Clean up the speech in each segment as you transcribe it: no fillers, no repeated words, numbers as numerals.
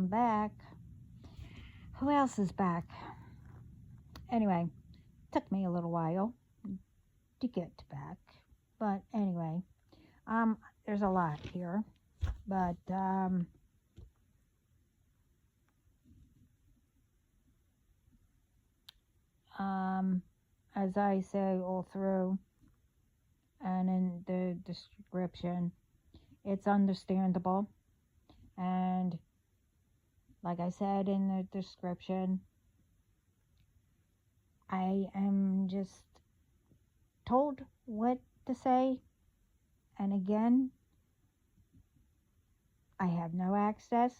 I'm back. Who else is back? Anyway, took me a little while to get back. But anyway, there's a lot here. But as I say all through and in the description, it's understandable. And like I said in the description, I am just told what to say. And again, I have no access.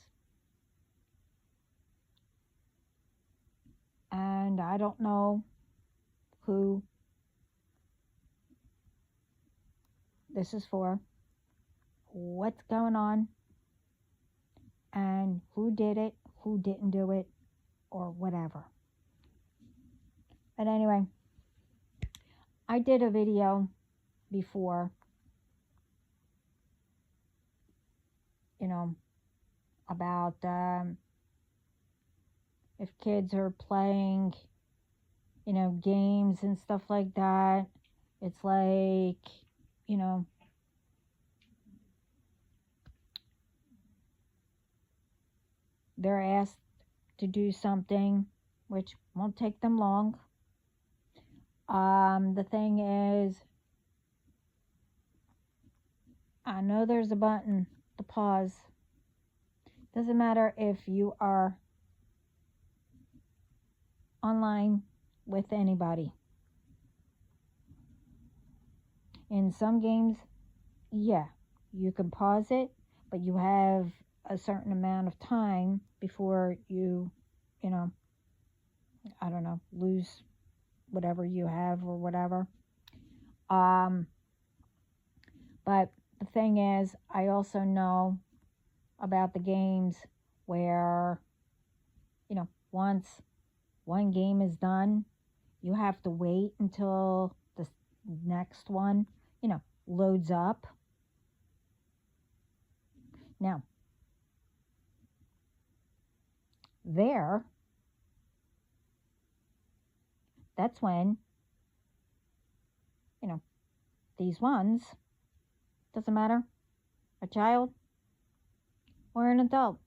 And I don't know who this is for, what's going on, and who did it, who didn't do it, or whatever. But anyway, I did a video before, about if kids are playing, games and stuff like that. It's like, they're asked to do something, which won't take them long. The thing is, I know there's a button to pause. Doesn't matter if you are online with anybody. In some games, yeah, you can pause it, but you have a certain amount of time before you, I don't know, lose whatever you have or whatever. But the thing is, I also know about the games where, once one game is done, you have to wait until the next one, loads up. Now, that's when, these ones, doesn't matter, a child or an adult,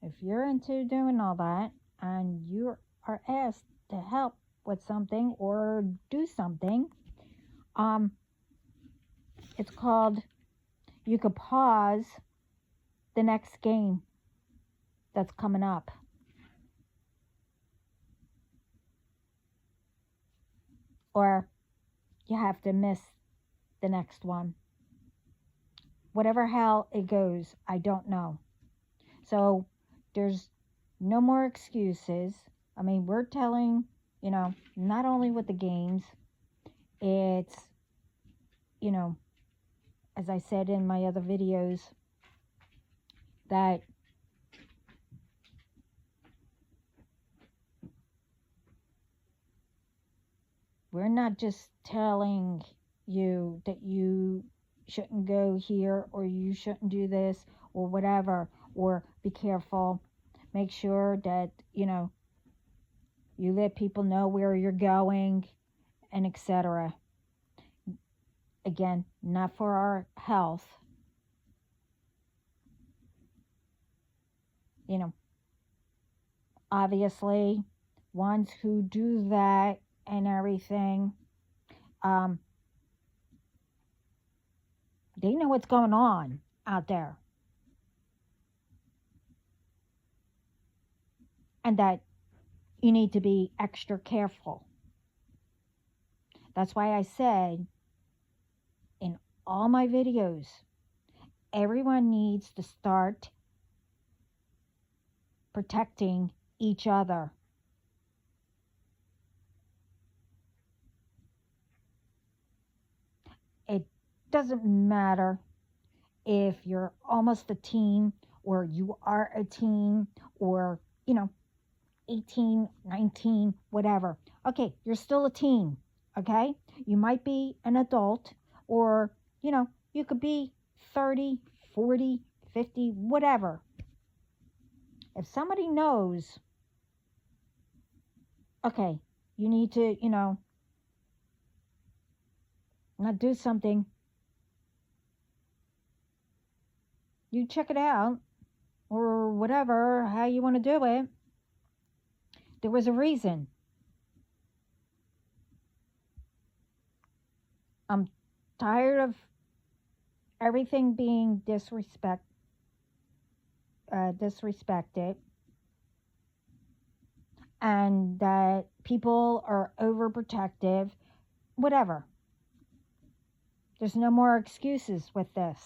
if you're into doing all that and you are asked to help with something or do something, it's called, you could pause the next game that's coming up. Or you have to miss the next one. Whatever hell it goes, I don't know. So there's no more excuses. I mean, we're telling, not only with the games, it's, as I said in my other videos, that we're not just telling you that you shouldn't go here or you shouldn't do this or whatever, or be careful. Make sure that, you let people know where you're going and etc. Again, not for our health. Obviously, ones who do that and everything, they know what's going on out there. And that you need to be extra careful. That's why I said in all my videos, everyone needs to start protecting each other. It doesn't matter if you're almost a teen or you are a teen or, 18, 19, whatever. Okay, you're still a teen, okay? You might be an adult or, you could be 30, 40, 50, whatever. If somebody knows, okay, you need to, not do something, you check it out or whatever, how you want to do it. There was a reason. I'm tired of everything being disrespected, and that people are overprotective, whatever. There's no more excuses with this.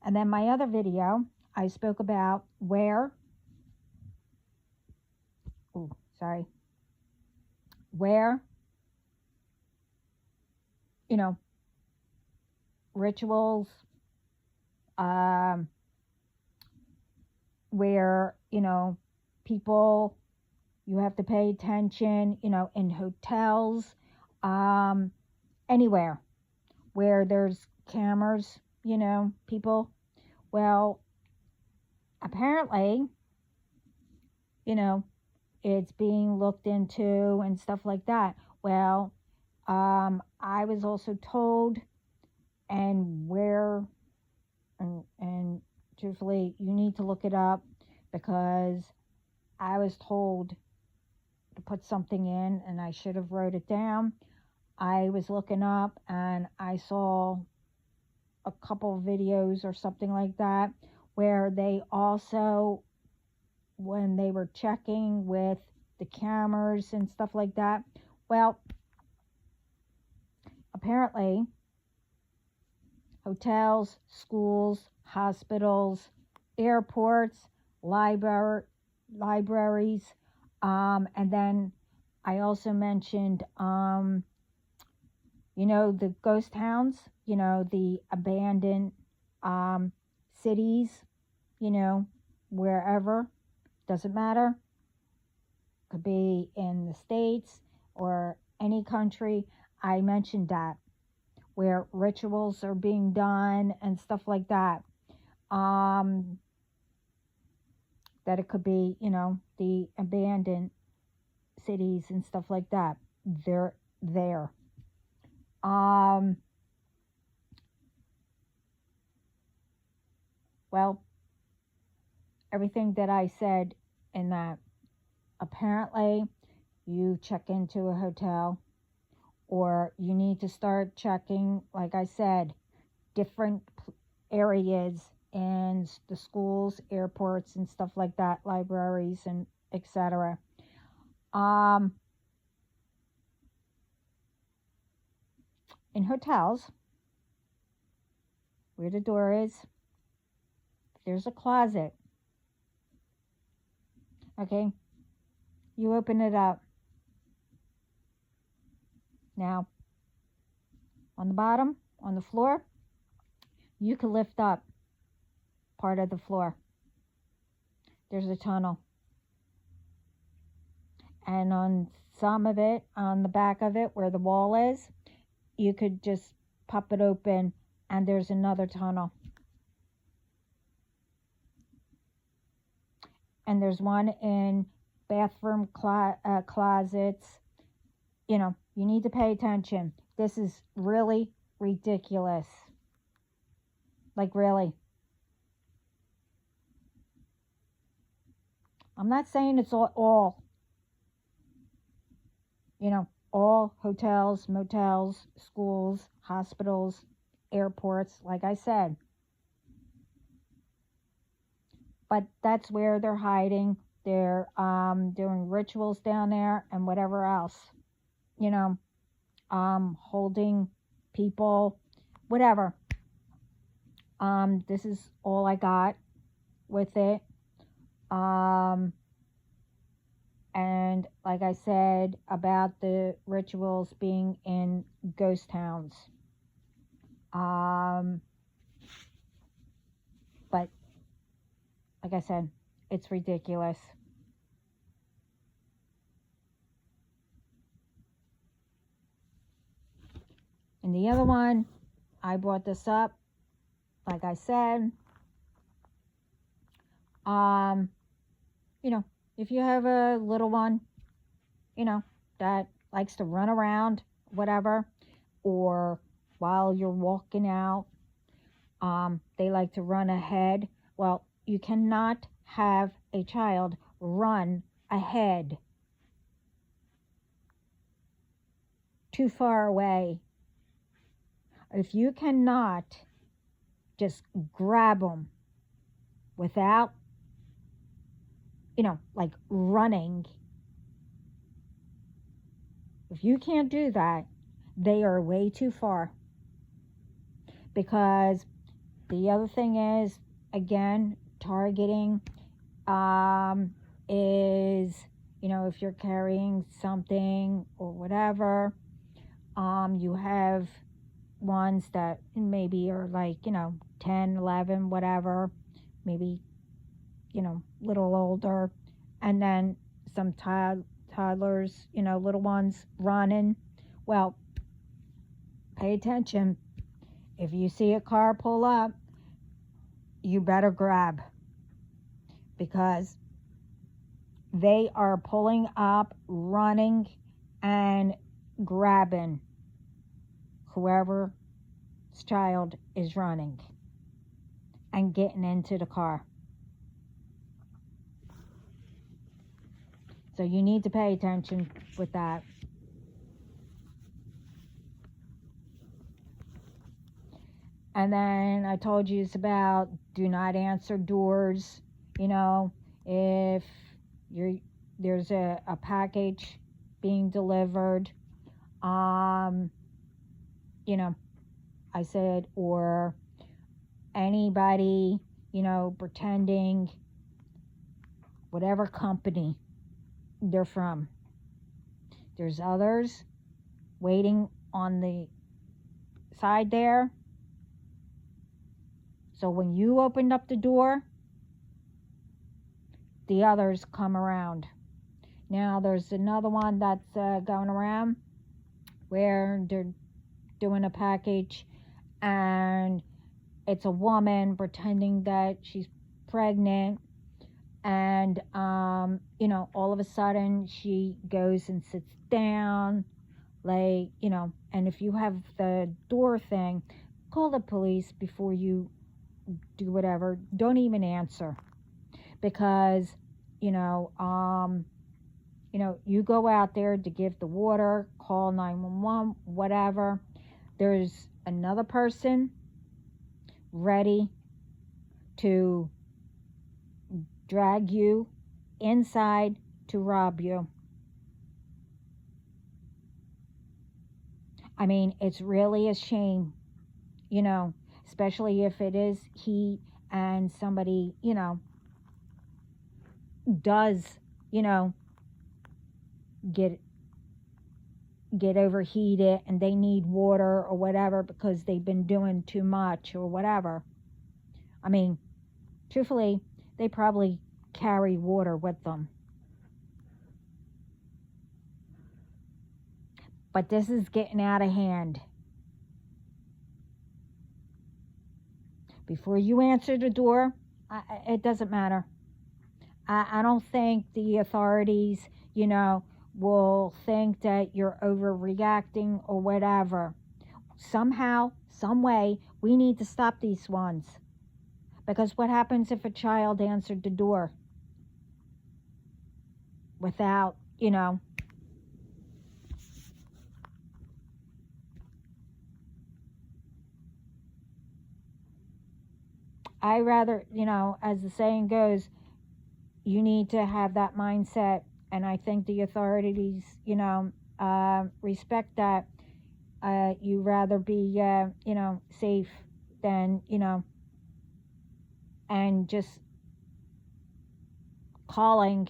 And then my other video, I spoke about where rituals, where, people, you have to pay attention, in hotels, anywhere where there's cameras, people. Well, apparently, it's being looked into and stuff like that. Well, I was also told, and truthfully, you need to look it up, because I was told to put something in and I should have wrote it down. I was looking up and I saw a couple of videos or something like that, where they also, when they were checking with the cameras and stuff like that, well, apparently hotels, schools, hospitals, airports, libraries, and then I also mentioned, the ghost towns, the abandoned cities, wherever, doesn't matter. Could be in the States or any country. I mentioned that, where rituals are being done and stuff like that. That it could be, the abandoned cities and stuff like that. They're there. Well, everything that I said in that, apparently you check into a hotel, or you need to start checking, like I said, different areas in the schools, airports, and stuff like that, libraries, and etc. In hotels, where the door is, there's a closet. Okay, you open it up. Now, on the bottom, on the floor, you can lift up part of the floor. There's a tunnel. And on some of it, on the back of it, where the wall is, you could just pop it open, and there's another tunnel. And there's one in bathroom closets. You need to pay attention. This is really ridiculous. Like, really. I'm not saying it's all hotels, motels, schools, hospitals, airports, like I said. But that's where they're hiding. They're doing rituals down there and whatever else. Holding people, whatever. This is all I got with it. And like I said about the rituals being in ghost towns. But like I said, it's ridiculous. And the other one, I brought this up, like I said, Um, you know, if you have a little one, that likes to run around, whatever, or while you're walking out, they like to run ahead. Well, you cannot have a child run ahead too far away. If you cannot just grab them without, like running, if you can't do that, they are way too far. Because the other thing is, again, targeting is, if you're carrying something or whatever, you have ones that maybe are like, 10, 11, whatever, maybe, little older, and then some toddlers, little ones running. Well, pay attention. If you see a car pull up, you better grab, because they are pulling up, running, and grabbing whoever's child is running and getting into the car. So you need to pay attention with that. And then I told you it's about do not answer doors. If there's a package being delivered, I said, or anybody, pretending whatever company they're from. There's others waiting on the side there. So when you opened up the door, the others come around. Now there's another one that's going around where they're doing a package, and it's a woman pretending that she's pregnant, and all of a sudden she goes and sits down, like, and if you have the door thing, call the police before you do whatever. Don't even answer, because you go out there to give the water, call 911, whatever. There's another person ready to drag you inside to rob you. I mean, it's really a shame, especially if it is heat and somebody, does, get overheated and they need water or whatever because they've been doing too much or whatever. I mean, truthfully, they probably carry water with them. But this is getting out of hand. Before you answer the door, it doesn't matter. I don't think the authorities, will think that you're overreacting or whatever. Somehow, some way, we need to stop these ones. Because what happens if a child answered the door without, I rather, as the saying goes, you need to have that mindset. And I think the authorities, respect that. You rather be, safe than, and just calling.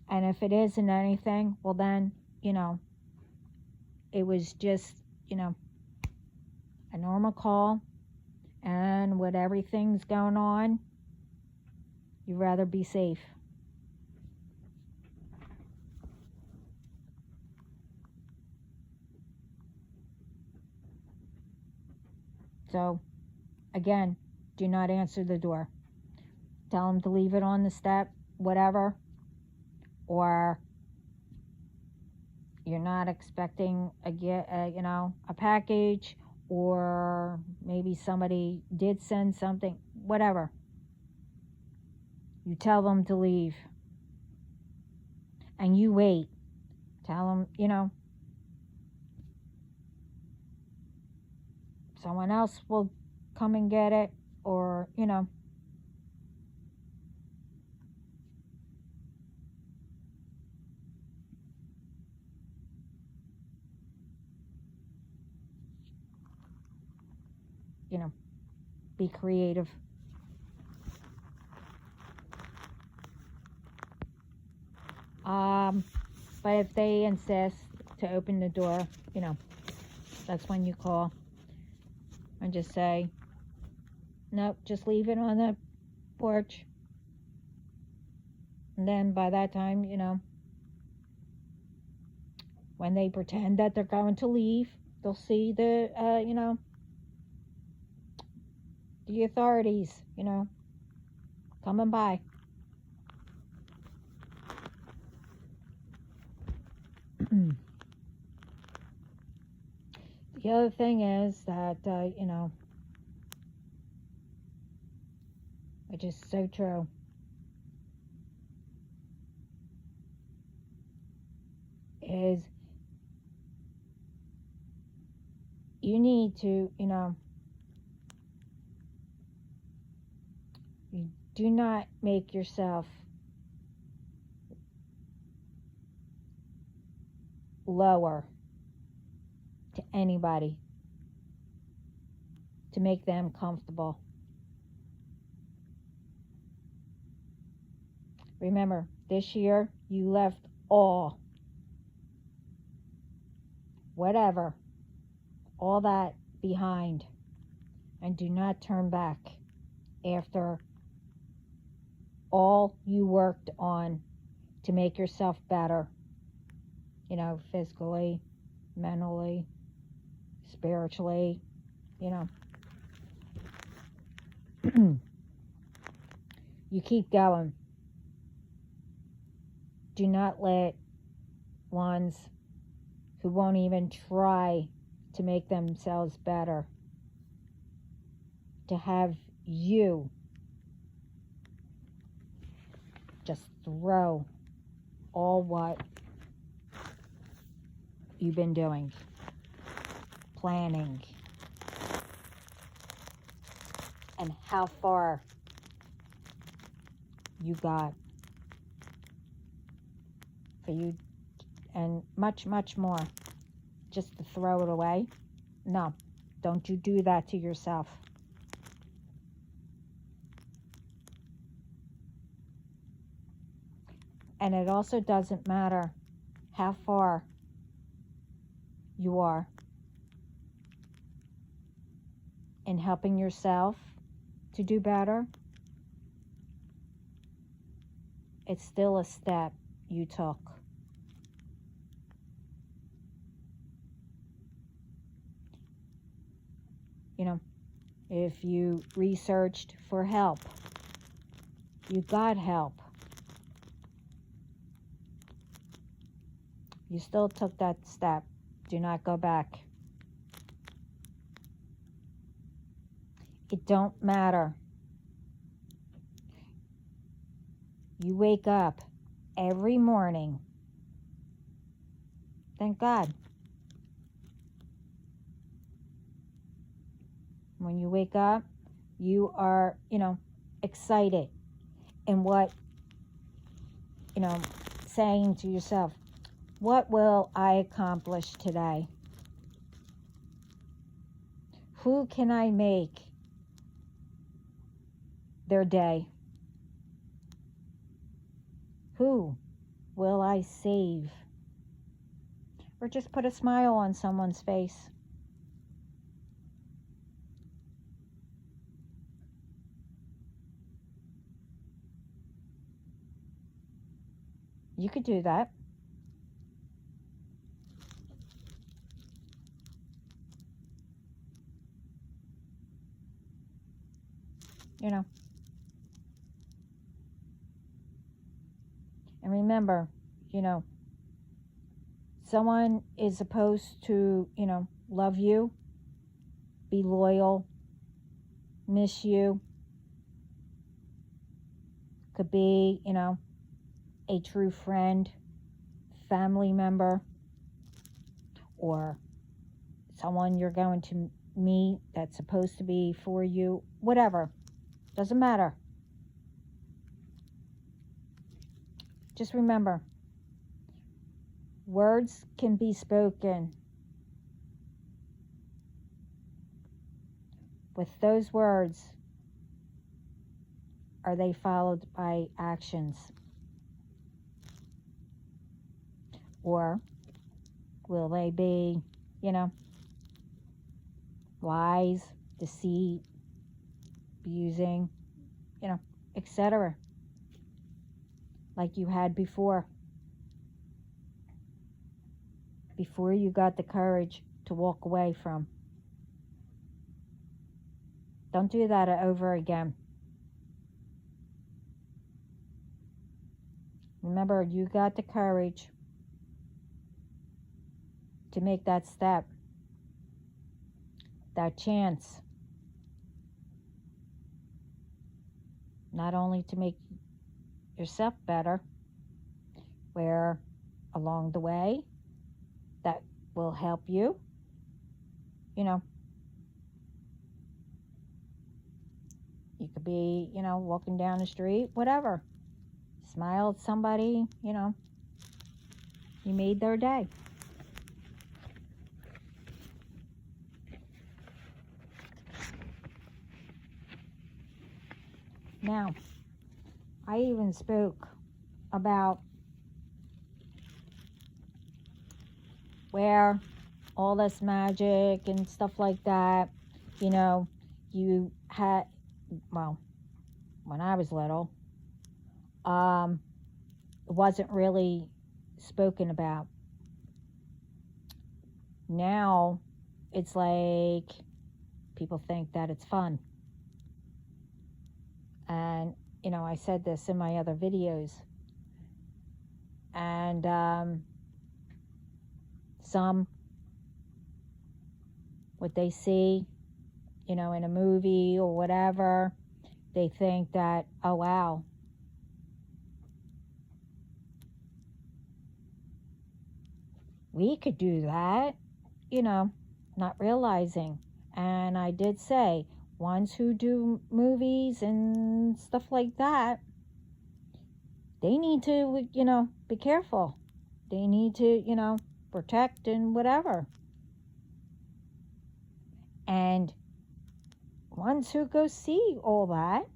And if it isn't anything, well then, it was just, a normal call. And with everything's going on, you'd rather be safe. So, again, do not answer the door. Tell them to leave it on the step, whatever. Or you're not expecting a package, or maybe somebody did send something, whatever. You tell them to leave. And you wait. Tell them, someone else will come and get it, or, be creative. But if they insist to open the door, that's when you call and just say, nope, just leave it on the porch. And then by that time, when they pretend that they're going to leave, they'll see the authorities, coming by. The other thing is that, which is so true, is you need to, you do not make yourself lower to anybody to make them comfortable. Remember, this year you left all, whatever, all that behind, and do not turn back after all you worked on to make yourself better, physically, mentally, spiritually, you keep going. Do not let ones who won't even try to make themselves better to have you just throw all what you've been doing, planning, and how far you got for you, and much, much more, just to throw it away. No, don't you do that to yourself. And it also doesn't matter how far you are in helping yourself to do better. It's still a step you took. If you researched for help, you got help. You still took that step. Do not go back. It don't matter. You wake up every morning. Thank God. When you wake up, you are, excited. And what, saying to yourself, what will I accomplish today? Who can I make their day? Who will I save? Or just put a smile on someone's face. You could do that. remember, someone is supposed to, love you, be loyal, miss you, could be, a true friend, family member, or someone you're going to meet that's supposed to be for you, whatever. Doesn't matter. Just remember, words can be spoken. With those words, are they followed by actions? Or will they be, lies, deceit, abusing, etc. Like you had before you got the courage to walk away from. Don't do that over again. Remember, you got the courage to make that step, that chance, not only to make yourself better, where along the way that will help you, you could be, walking down the street, whatever, smile at somebody, you made their day. Now, I even spoke about where all this magic and stuff like that, you had, well, when I was little, it wasn't really spoken about. Now, it's like people think that it's fun. And, I said this in my other videos. And some, what they see, in a movie or whatever, they think that, oh, wow, we could do that, not realizing. And I did say, ones who do movies and stuff like that, they need to, be careful. They need to, protect and whatever. And ones who go see all that,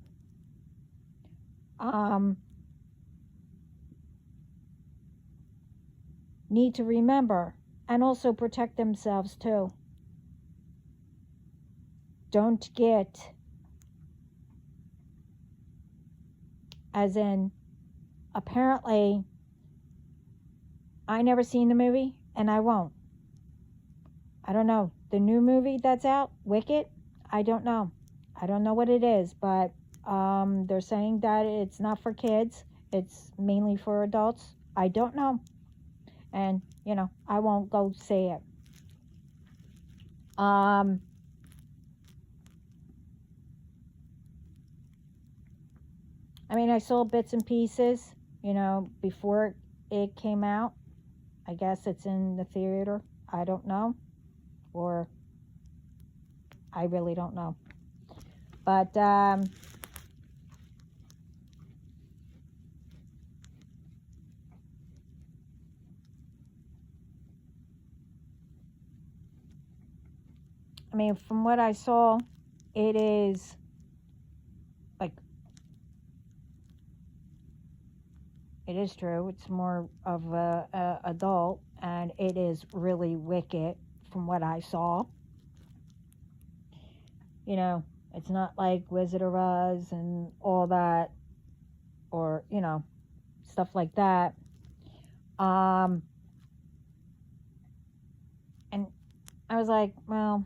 need to remember and also protect themselves too. Don't get, as in, apparently, I never seen the movie and I won't. I don't know. The new movie that's out, Wicked, I don't know. I don't know what it is, but they're saying that it's not for kids. It's mainly for adults. I don't know. And, I won't go see it. I saw bits and pieces, before it came out. I guess it's in the theater. I don't know. Or I really don't know. But from what I saw, it is like, it is true. It's more of a adult, and it is really wicked from what I saw. It's not like Wizard of Oz and all that, or, stuff like that. And I was like, well,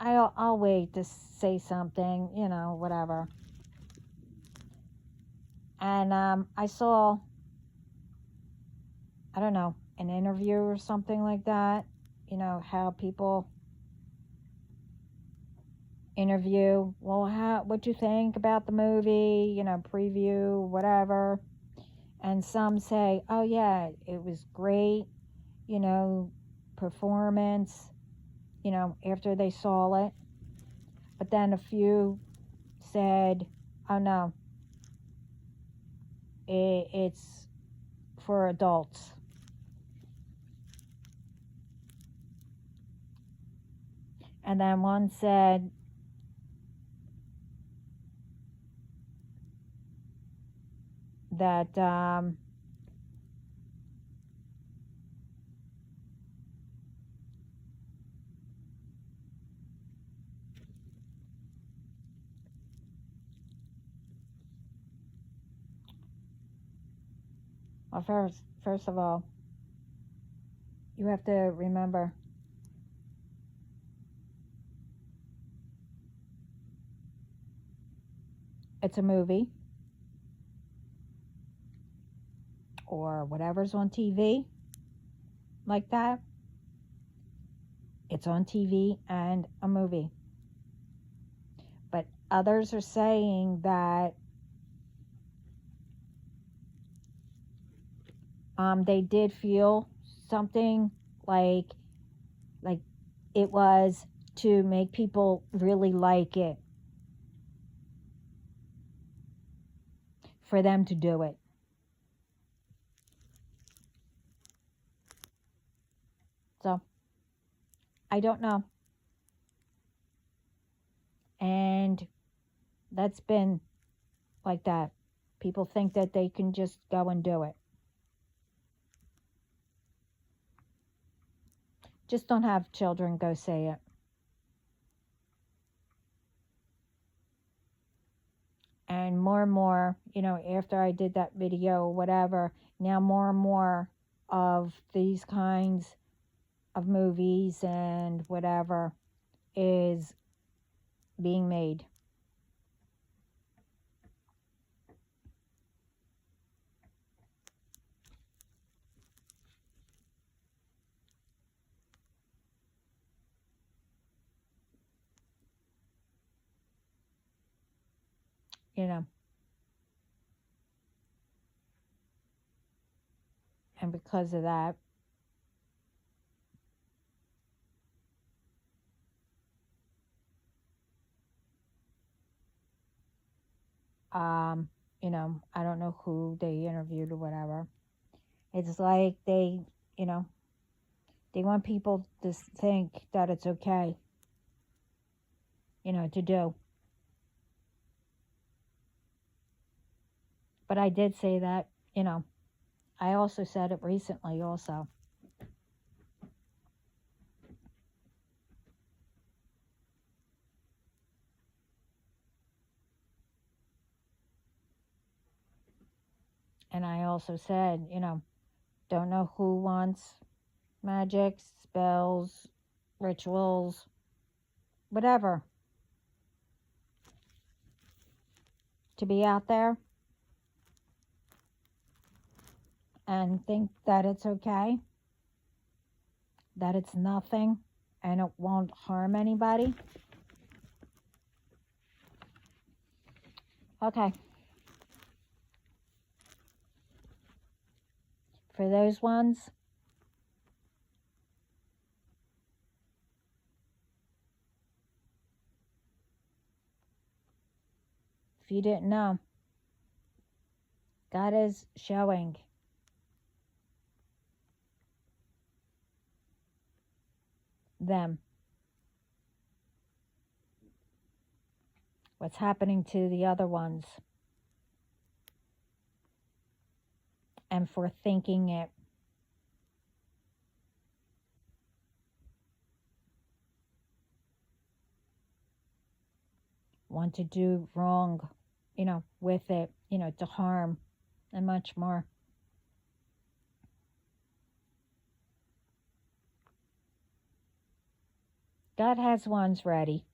I'll wait to say something, whatever. And I saw I don't know, an interview or something like that. You know, how people interview, well, what you think about the movie, you know, preview, whatever. And some say, oh, yeah, it was great, you know, performance, you know, after they saw it. But then a few said, oh, no, it's for adults. And then one said that well, first of all, you have to remember it's a movie or whatever's on TV like that. It's on TV and a movie. But others are saying that they did feel something like it was to make people really like it, for them to do it. So I don't know. And that's been like that. People think that they can just go and do it. Just don't have children go say it. And more, you know, after I did that video, whatever, now more and more of these kinds of movies and whatever is being made. You know, and because of that, you know, I don't know who they interviewed or whatever. It's like they, you know, they want people to think that it's okay, you know, to do. But I did say that, you know, I also said it recently also. And I also said, you know, don't know who wants magic, spells, rituals, whatever, to be out there and think that it's okay, that it's nothing, and it won't harm anybody. Okay. For those ones, if you didn't know, God is showing them what's happening to the other ones, and for thinking it. Want to do wrong, you know, with it, you know, to harm and much more. God has ones ready.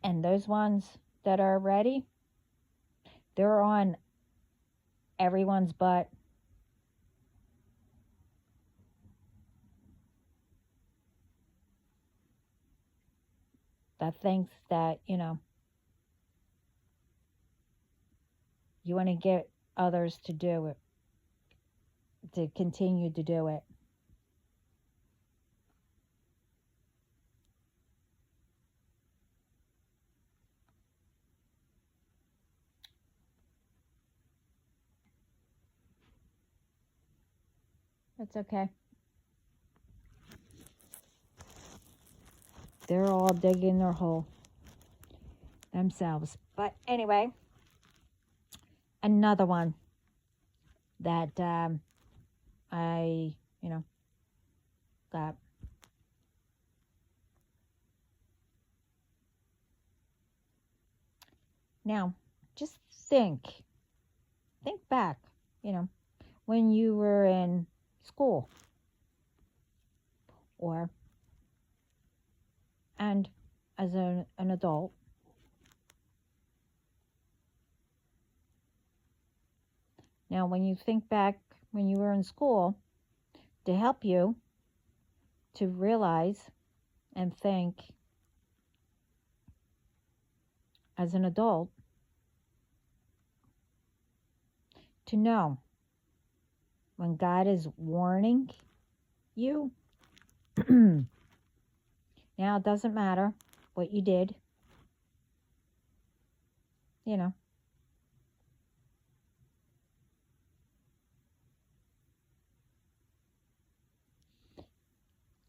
And those ones that are ready, they're on everyone's butt. That thinks that, you want to get others to do it, to continue to do it. It's okay. They're all digging their hole themselves. But anyway, another one that I, got. Now, just think back, when you were in school or, and as an adult. Now, when you think back when you were in school, to help you to realize and think as an adult, to know when God is warning you. Now, it doesn't matter what you did, you know.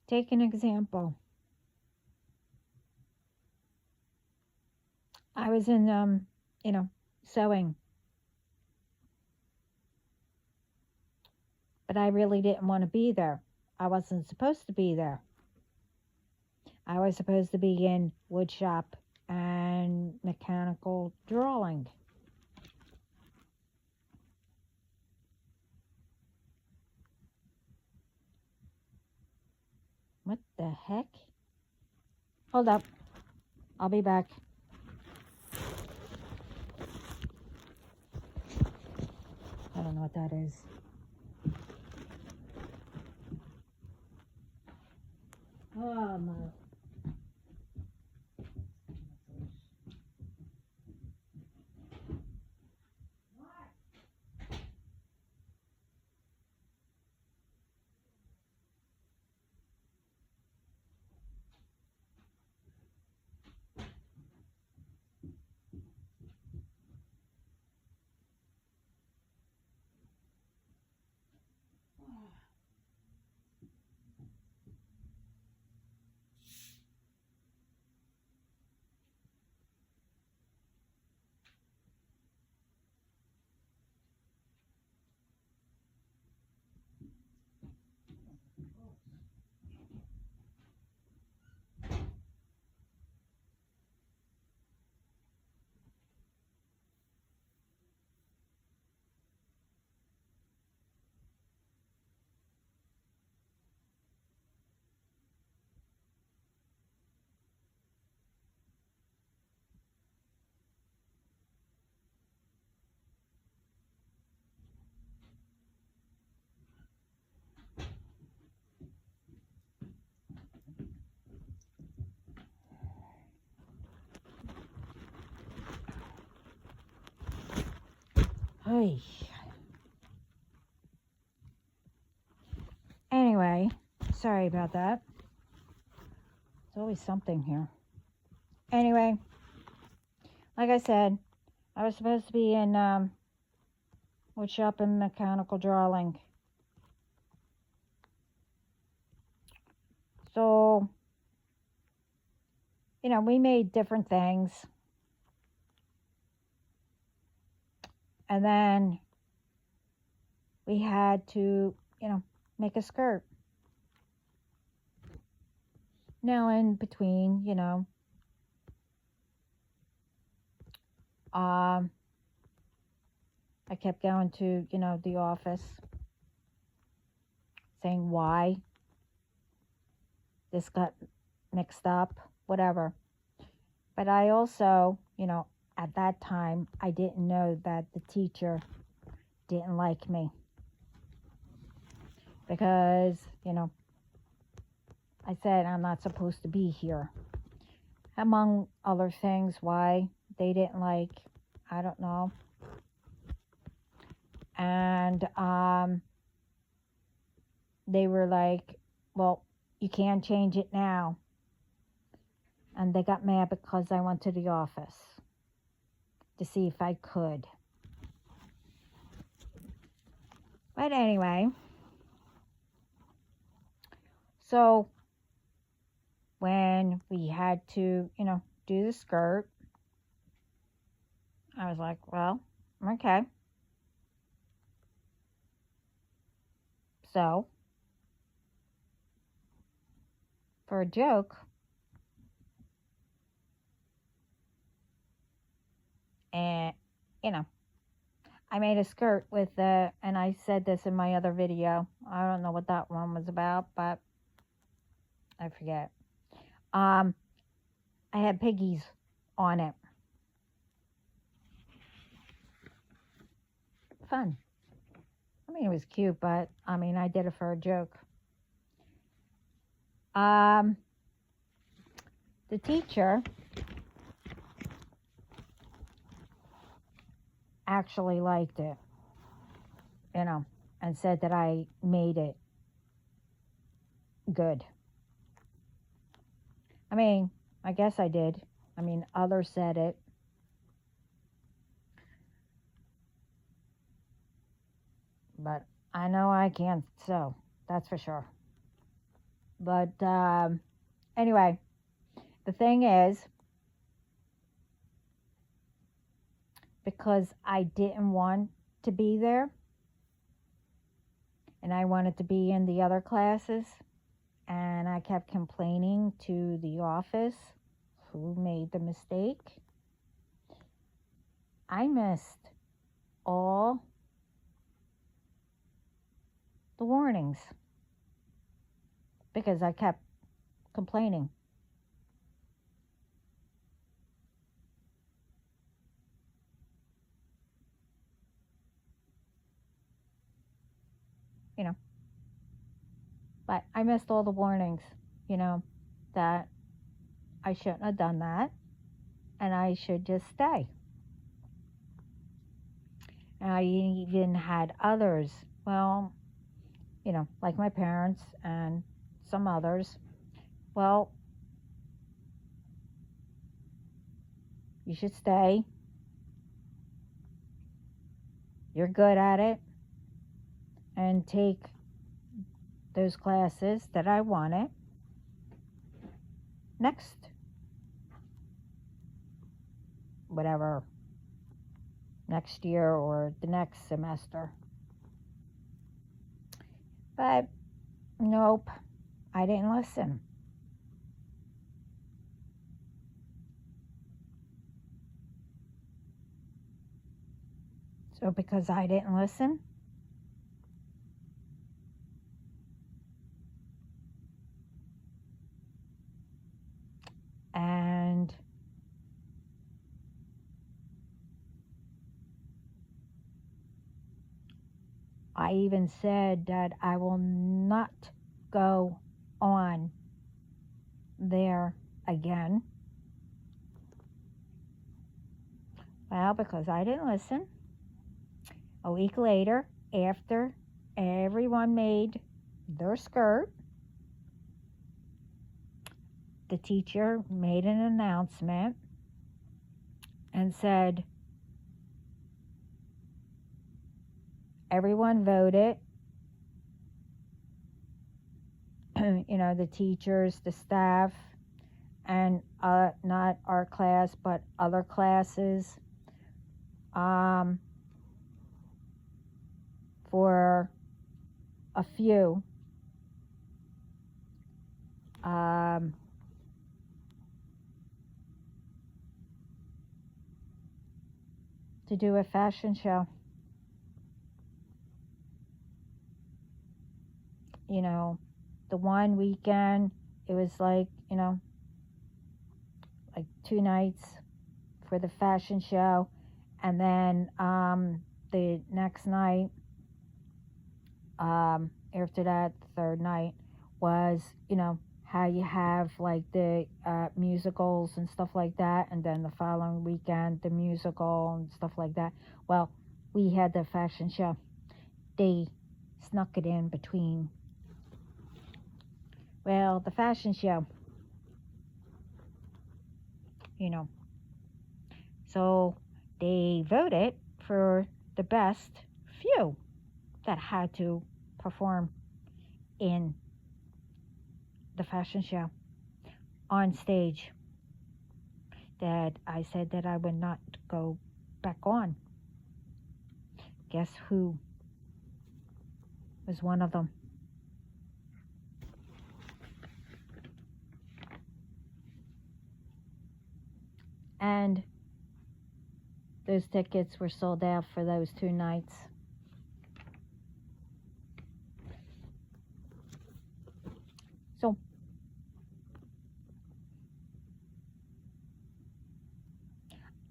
Take an example. I was in, sewing, but I really didn't want to be there. I wasn't supposed to be there. I was supposed to be in wood shop and mechanical drawing. What the heck? Hold up. I'll be back. I don't know what that is. Oh my. Hey. Anyway, sorry about that. There's always something here. Anyway, like I said, I was supposed to be in wood shop and mechanical drawing. So, we made different things. And then we had to, make a skirt. Now, in between, I kept going to, the office saying why this got mixed up, whatever. But I also, at that time, I didn't know that the teacher didn't like me because, I said I'm not supposed to be here. Among other things, why they didn't like, I don't know. And they were like, well, you can't change it now. And they got mad because I went to the office to see if I could. But anyway, so when we had to, do the skirt, I was like, well, okay. So, for a joke, and, I made a skirt with and I said this in my other video. I don't know what that one was about, but I forget. I had piggies on it. Fun. I mean, it was cute, but I did it for a joke. The teacher actually liked it, and said that I made it good. I guess I did. Others said it. But I know I can't sew, that's for sure. But anyway, the thing is, because I didn't want to be there, and I wanted to be in the other classes, and I kept complaining to the office who made the mistake, I missed all the warnings because I kept complaining. But I missed all the warnings, that I shouldn't have done that and I should just stay. And I even had others, well, like my parents and some others, well, you should stay. You're good at it. And take those classes that I wanted next, next year or the next semester. But nope, I didn't listen. So because I didn't listen, and I even said that I will not go on there again. Well, because I didn't listen, a week later, after everyone made their skirt, the teacher made an announcement and said, everyone voted, the teachers, the staff, and not our class, but other classes, for a few, to do a fashion show. The one weekend, it was like like 2 nights for the fashion show, and then the next night, after that, the third night was, how you have like the musicals and stuff like that, and then the following weekend the musical and stuff like that. Well, we had the fashion show. They snuck it in between. Well, the fashion show, so they voted for the best few that had to perform in the fashion show on stage, that I said that I would not go back on. Guess who was one of them? And those tickets were sold out for those 2 nights. So,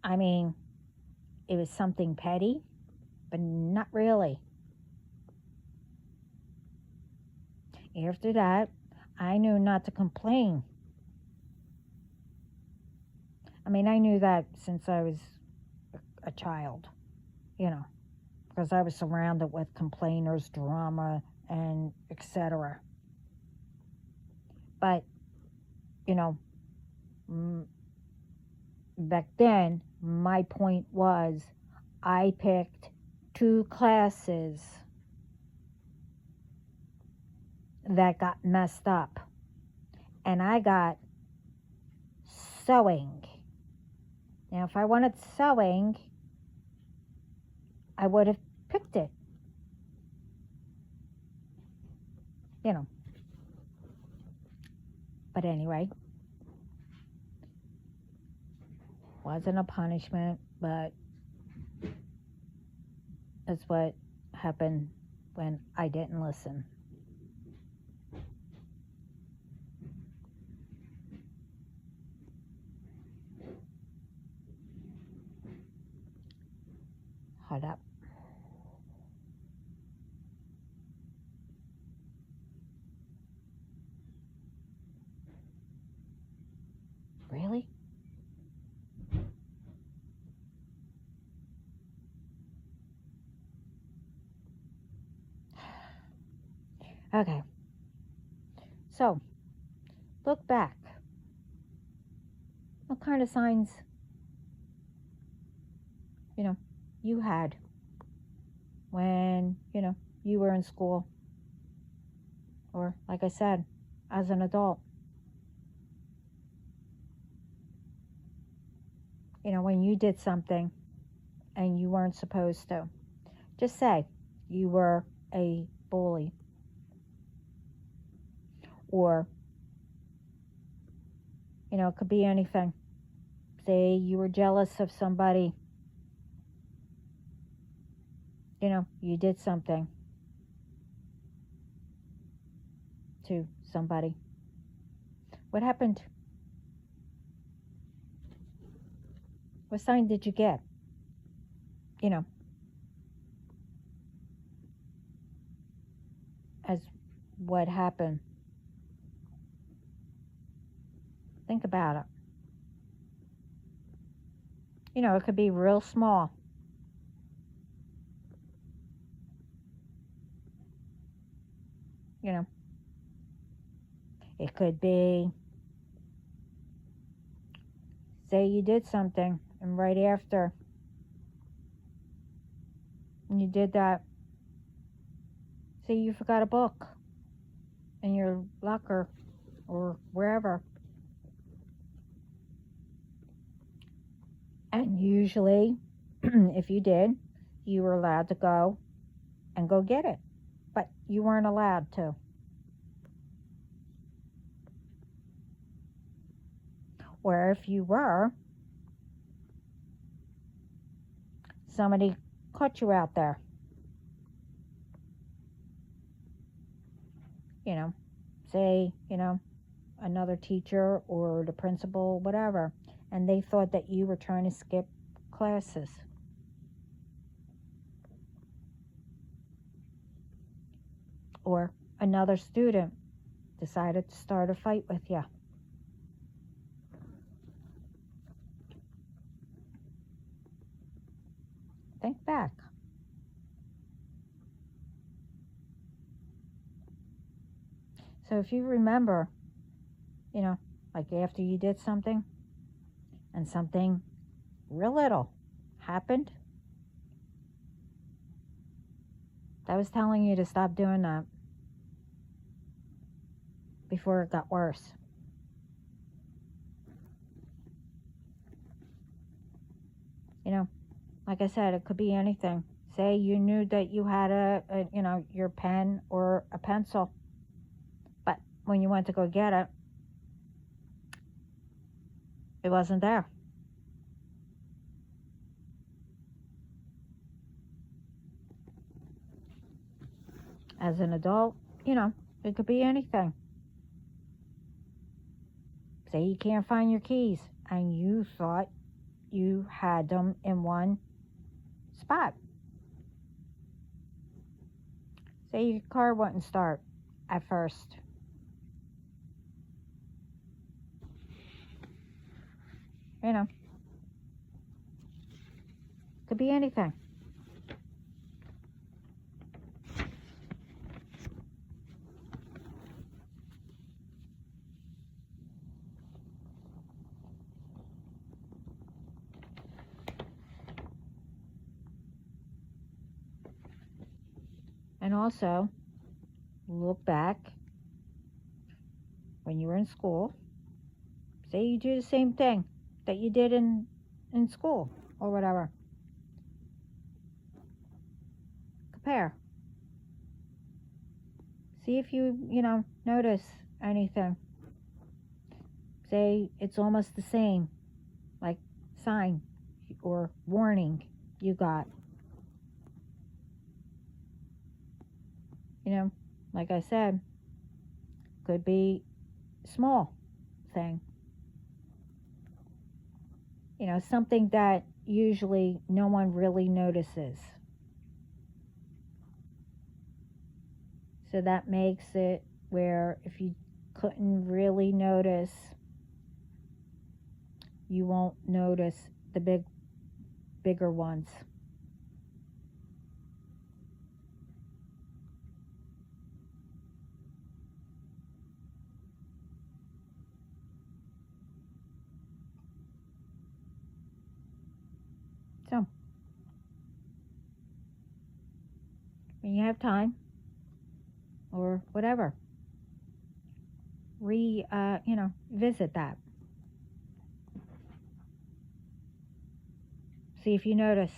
I mean, it was something petty, but not really. After that, I knew not to complain. I mean, I knew that since I was a child, because I was surrounded with complainers, drama, and etc. But, back then, my point was I picked 2 classes that got messed up, and I got sewing. Now, if I wanted sewing, I would have picked it. But anyway, wasn't a punishment, but that's what happened when I didn't listen. Hold up. Really? Okay. So, look back. What kind of signs, you had when, you were in school? Or, like I said, as an adult? When you did something and you weren't supposed to. Just say you were a bully. Or, it could be anything. Say you were jealous of somebody. You did something to somebody. What happened? What sign did you get? As what happened. Think about it. It could be real small. It could be, say you did something, and right after you did that, say you forgot a book in your locker or wherever. And usually, if you did, you were allowed to go and go get it. But you weren't allowed to. Or if you were, somebody caught you out there. Say, another teacher or the principal, whatever, and they thought that you were trying to skip classes. Or another student decided to start a fight with you. Think back. So if you remember, like after you did something and something real little happened, that was telling you to stop doing that before it got worse. Like I said, it could be anything. Say you knew that you had your pen or a pencil, but when you went to go get it, it wasn't there. As an adult, it could be anything. Say you can't find your keys and you thought you had them in one spot. Say your car wouldn't start at first. Could be anything. And also, look back when you were in school. Say you do the same thing that you did in school or whatever. Compare. See if you notice anything. Say it's almost the same, like sign or warning you got. Like I said, could be small thing. Something that usually no one really notices. So that makes it where if you couldn't really notice, you won't notice the bigger ones. So, when you have time or whatever, visit that. See if you notice.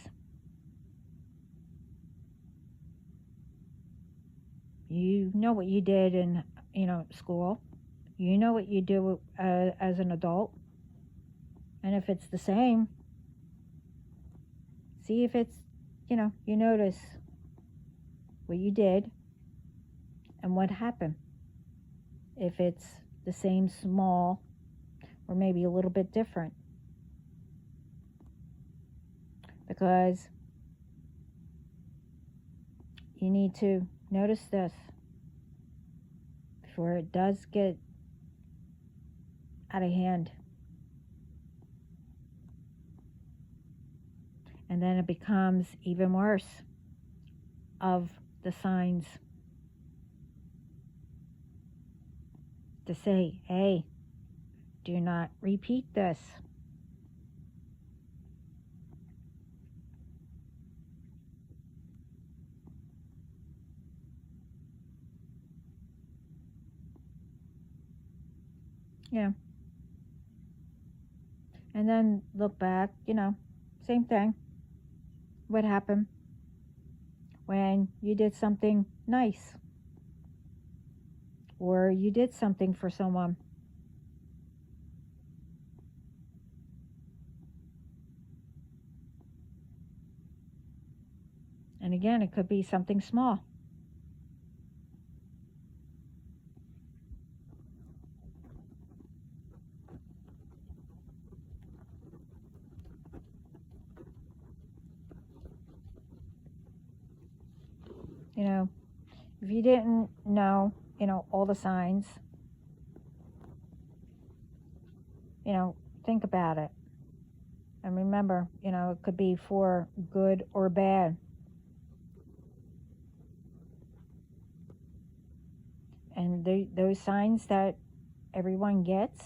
You know what you did in, school. You know what you do as an adult. And if it's the same, see if it's, you notice what you did and what happened. If it's the same, small, or maybe a little bit different. Because you need to notice this before it does get out of hand. And then it becomes even worse of the signs to say, hey, do not repeat this. And then look back, same thing. What happened when you did something nice? Or you did something for someone. And again, it could be something small. You know, if you didn't know, all the signs, think about it. And remember, it could be for good or bad. And those signs that everyone gets,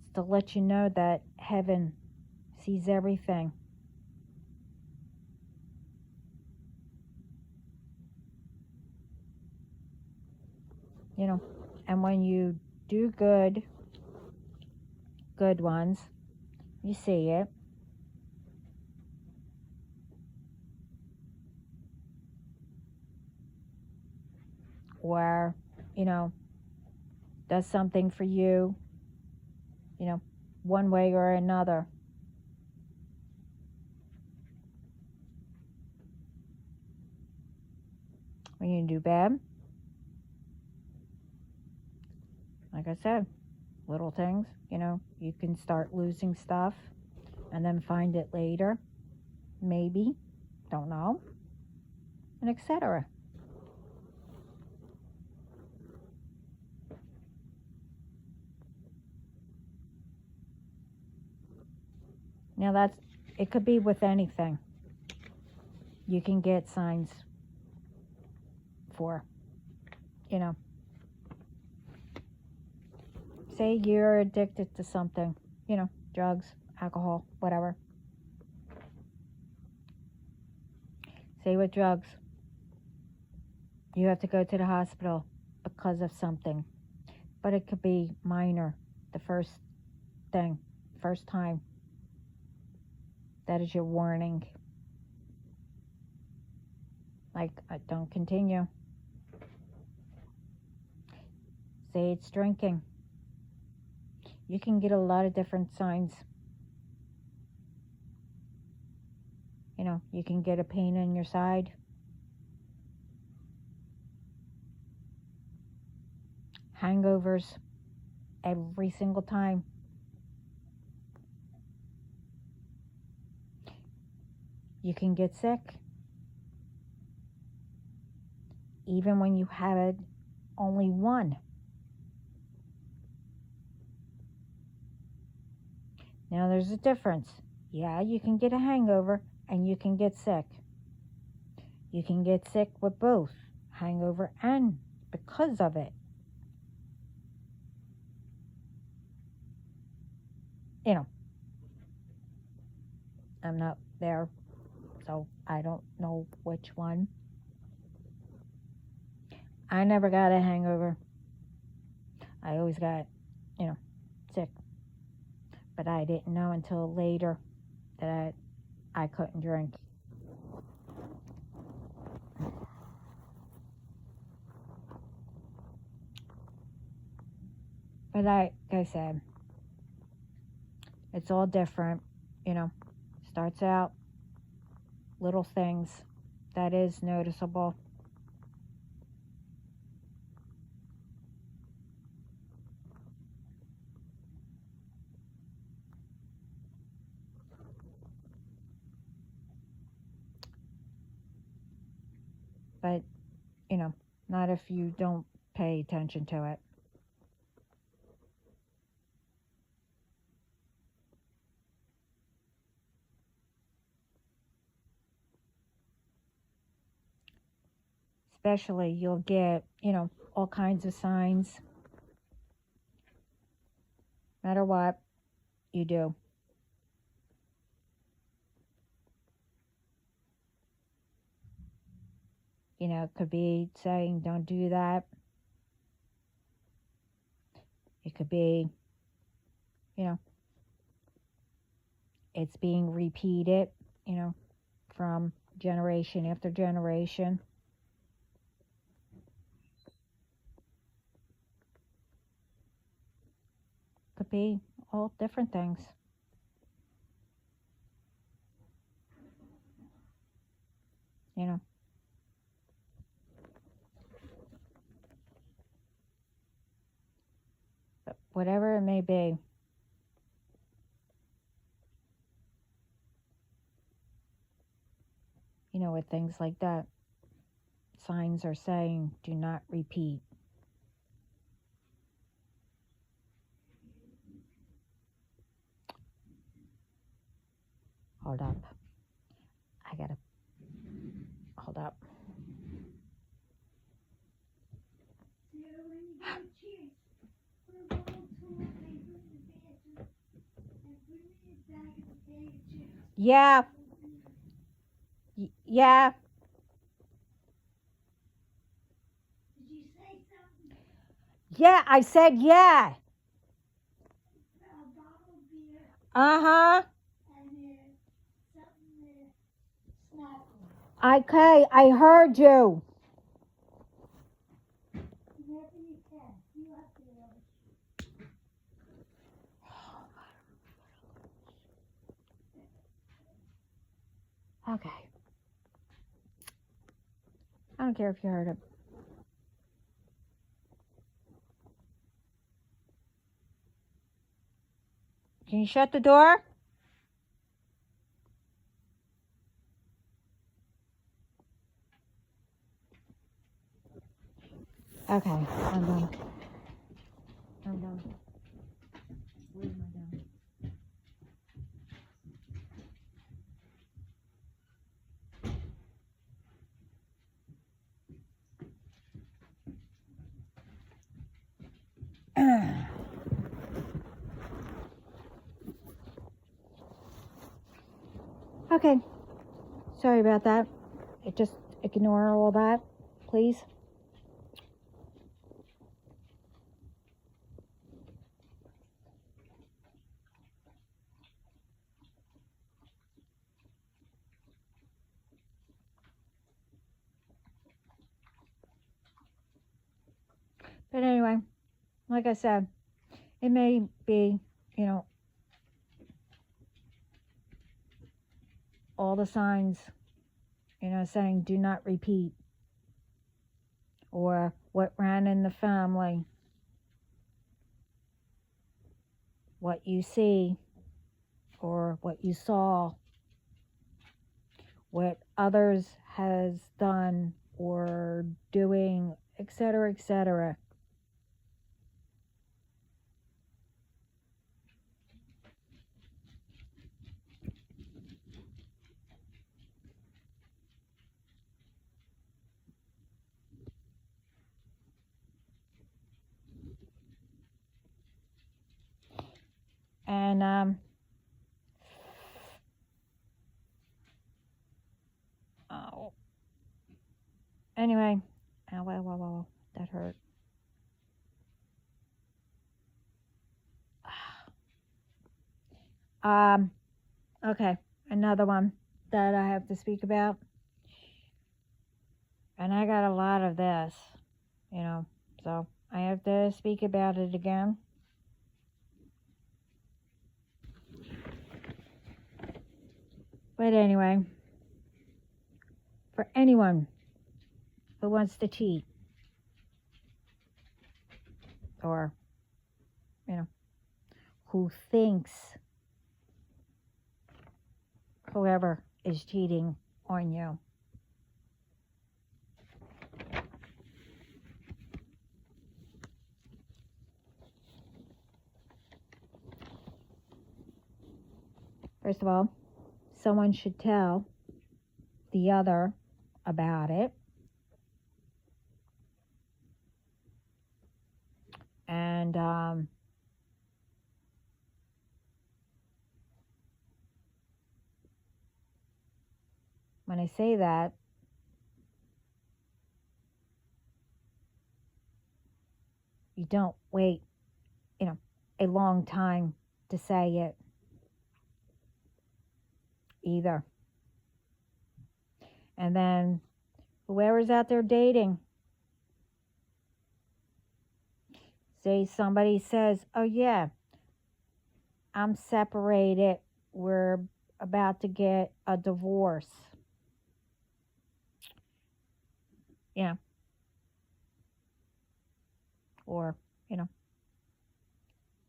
it's to let you know that heaven sees everything. And when you do good ones, you see it. Or, does something for you, one way or another. When you do bad, like I said, little things, you can start losing stuff and then find it later, maybe, don't know, and etc. Now it could be with anything. You can get signs for, say you're addicted to something, drugs, alcohol, whatever. Say with drugs, you have to go to the hospital because of something, but it could be minor, the first time. That is your warning. Like, don't continue. Say it's drinking. You can get a lot of different signs. You can get a pain in your side. Hangovers every single time. You can get sick. Even when you have only one. Now there's a difference. Yeah, you can get a hangover and you can get sick. You can get sick with both, hangover and because of it. I'm not there, so I don't know which one. I never got a hangover. I always got, sick. But I didn't know until later that I couldn't drink. But like I said, it's all different, Starts out little things that is noticeable. But, not if you don't pay attention to it. Especially, you'll get, all kinds of signs. No matter what you do. It could be saying, don't do that. It could be, it's being repeated, from generation after generation. Could be all different things. But whatever it may be, with things like that. Signs are saying, do not repeat. Hold up. I gotta, hold up. Yeah. Yeah. Did you say something? Yeah, I said yeah. A bottle of beer Uh-huh. and something snack. Okay, I heard you. Whenever you can. You have to know. Okay. I don't care if you heard it. Can you shut the door? Okay, I'm done. I'm done. Where am I done? Okay. Sorry about that. Just ignore all that, please. But anyway, like I said, it may be, all the signs, saying do not repeat, or what ran in the family, what you see, or what you saw, what others has done or doing, etc., etc. And oh, anyway, wow, that hurt. Okay, another one that I have to speak about, and I got a lot of this, so I have to speak about it again. But anyway, for anyone who wants to cheat, or, who thinks whoever is cheating on you, first of all, someone should tell the other about it. And when I say that, you don't wait, a long time to say it either. And then whoever's out there dating, say somebody says, oh yeah, I'm separated, we're about to get a divorce, or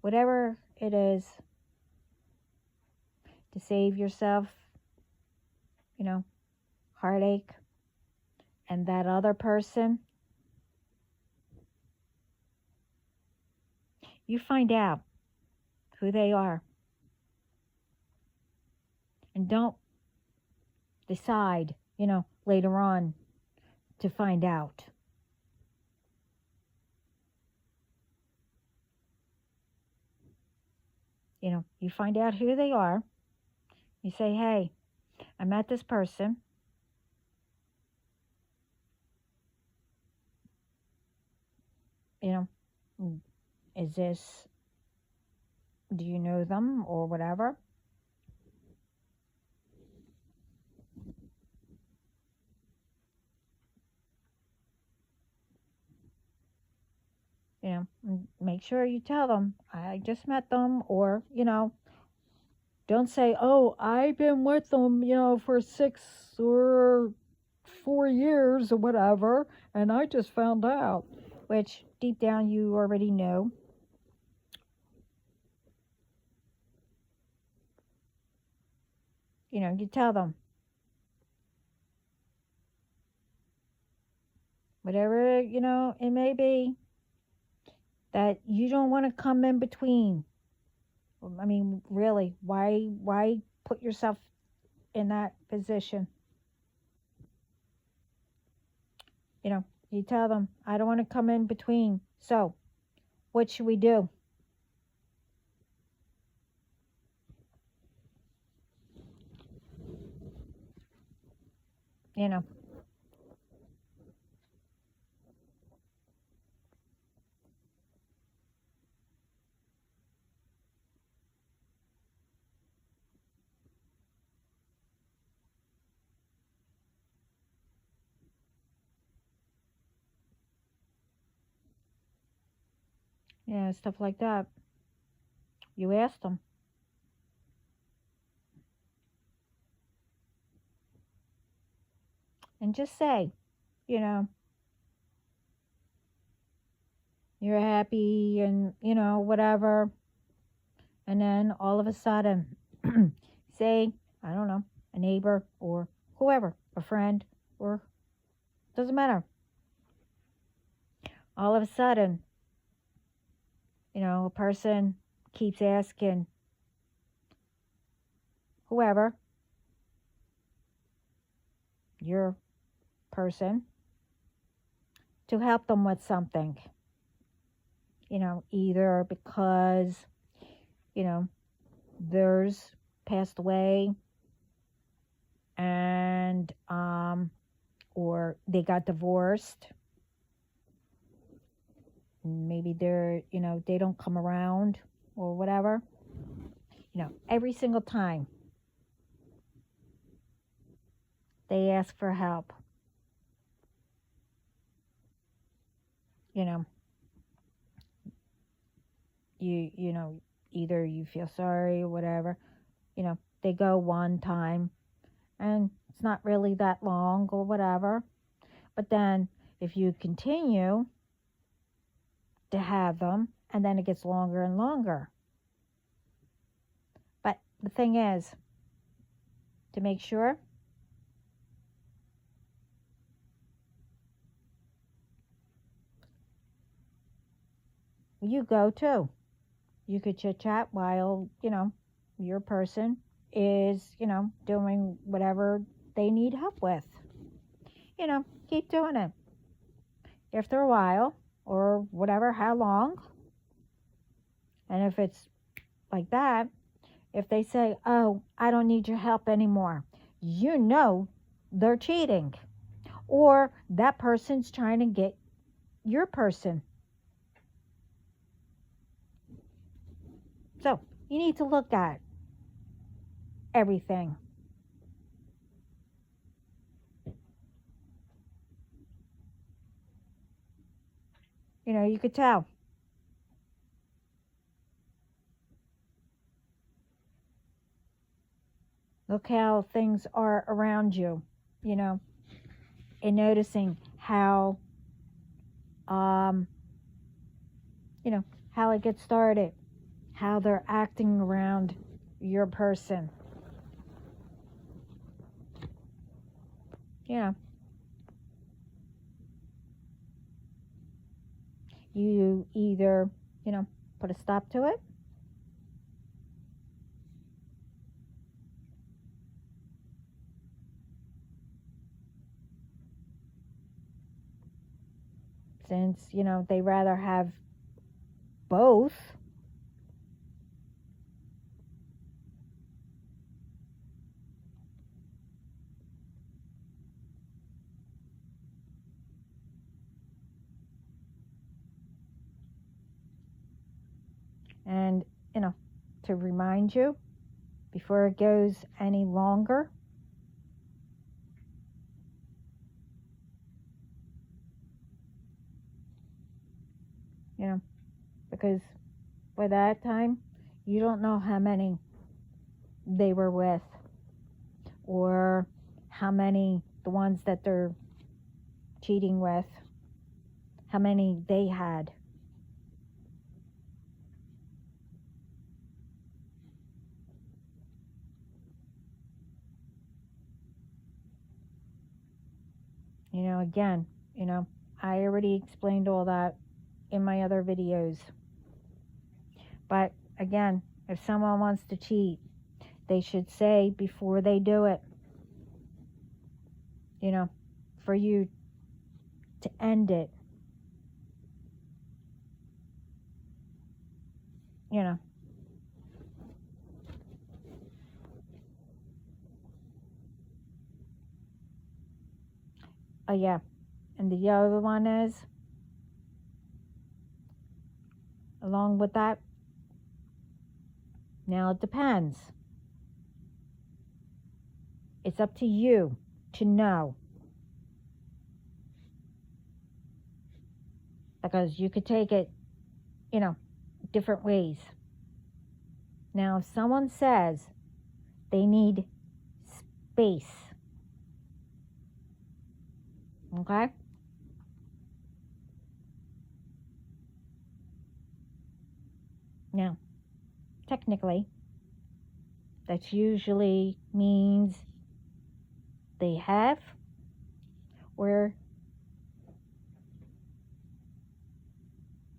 whatever it is, to save yourself, heartache, and that other person, you find out who they are. And don't decide, later on to find out. You find out who they are. You say, hey, I met this person. Is this, do you know them or whatever? Make sure you tell them, I just met them, or, don't say, oh, I've been with them, for 6 or 4 years or whatever, and I just found out, which deep down you already know. You tell them. Whatever, it may be, that you don't want to come in between. I mean, really, why put yourself in that position? You tell them, I don't want to come in between. So, what should we do? Stuff like that. You ask them. And just say, you're happy and, whatever. And then all of a sudden, say, I don't know, a neighbor or whoever, a friend, or doesn't matter. All of a sudden, a person keeps asking whoever, your person, to help them with something. Either because, theirs passed away and, or they got divorced. Maybe they're, they don't come around or whatever. Every single time they ask for help, either you feel sorry or whatever, they go one time and it's not really that long or whatever. But then if you continue to have them, and then it gets longer and longer. But the thing is, to make sure, you go too. You could chit chat while, your person is, doing whatever they need help with. Keep doing it. After a while, or whatever, how long, and if it's like that, if they say, oh, I don't need your help anymore, they're cheating, or that person's trying to get your person. So you need to look at everything. You could tell. Look how things are around you, and noticing how, how it gets started, how they're acting around your person. you know, you either, you know, put a stop to it, since, you know, they rather have both. And, you know, to remind you before it goes any longer, you know, because by that time, you don't know how many they were with, or how many, the ones that they're cheating with, how many they had. You know, again, you know, I already explained all that in my other videos. But again, if someone wants to cheat, they should say before they do it, you know, for you to end it. You know. Oh yeah. And the other one is, along with that, now it depends. It's up to you to know. Because you could take it, you know, different ways. Now, if someone says they need space, okay? Now, technically, that usually means they have, or,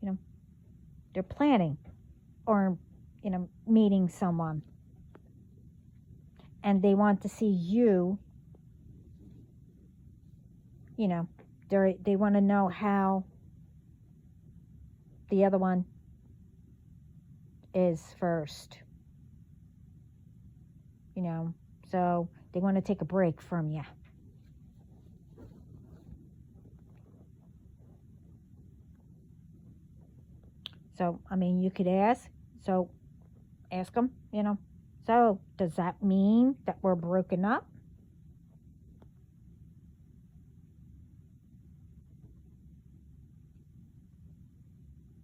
you know, they're planning, or, you know, meeting someone, and they want to see you, you know, they want to know how the other one is first, you know, so they want to take a break from you. So, I mean, you could ask them, you know, so does that mean that we're broken up?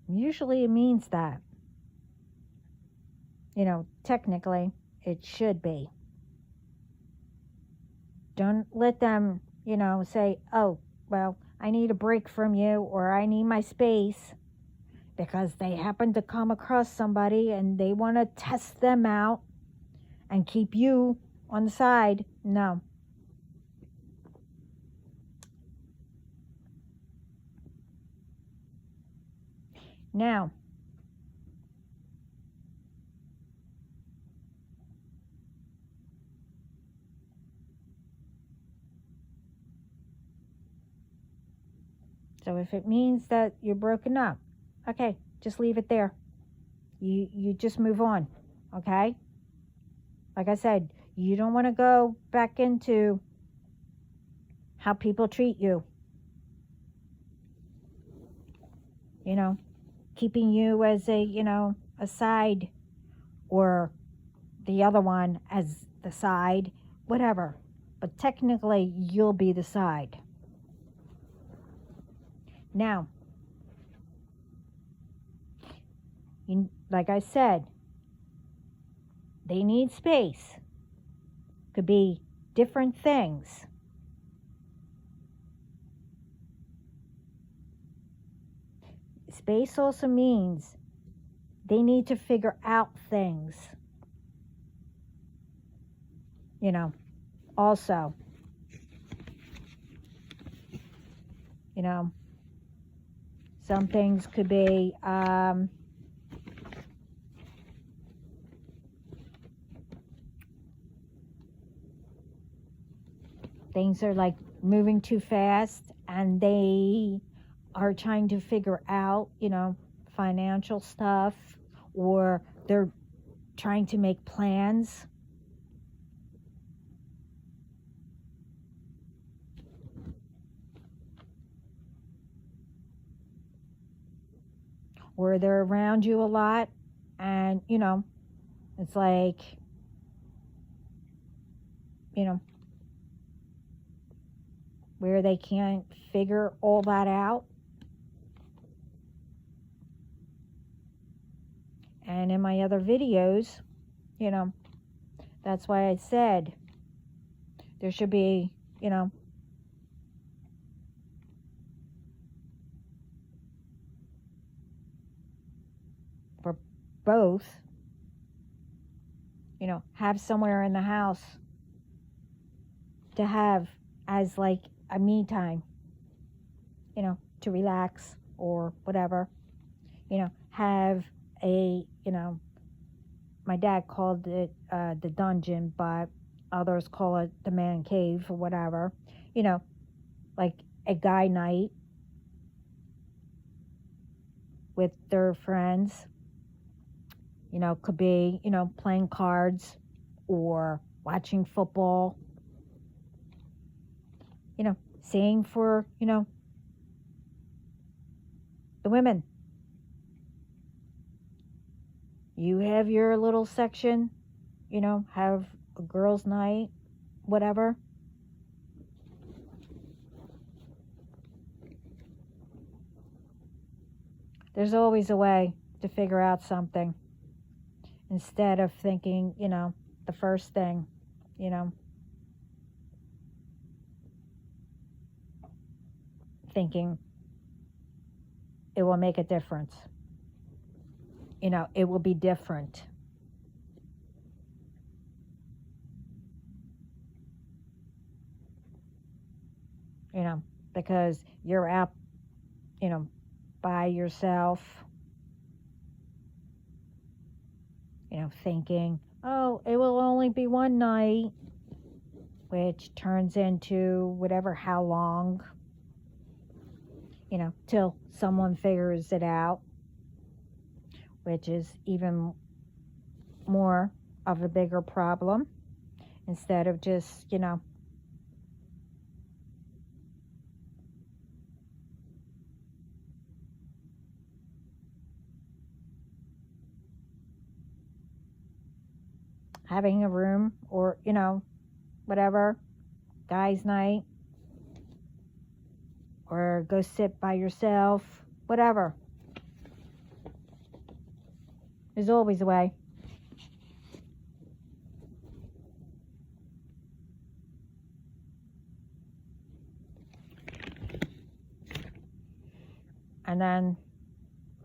Usually it means that. You know, technically, it should be. Don't let them, you know, say, oh, well, I need a break from you, or I need my space, because they happen to come across somebody and they want to test them out and keep you on the side. No. Now, so if it means that you're broken up, okay, just leave it there. You just move on, okay? Like I said, you don't want to go back into how people treat you. You know, keeping you as a, you know, a side, or the other one as the side, whatever. But technically, you'll be the side. Now, like I said, they need space. Could be different things. Space also means they need to figure out things. You know, also. You know, some things could be, things are like moving too fast and they are trying to figure out, financial stuff, or they're trying to make plans. Or they're around you a lot and, it's like, where they can't figure all that out. And in my other videos, that's why I said there should be, for both, have somewhere in the house to have as like a me time, to relax or whatever, have a, my dad called it the dungeon, but others call it the man cave or whatever, like a guy night with their friends, could be, playing cards or watching football, seeing for, the women. You have your little section, have a girls' night, whatever. There's always a way to figure out something instead of thinking, the first thing, thinking it will make a difference. It will be different. Because you're out, by yourself, thinking, oh, it will only be one night, which turns into whatever, how long, till someone figures it out, which is even more of a bigger problem, instead of just, having a room or, whatever, guys' night, or go sit by yourself, whatever. There's always a way. And then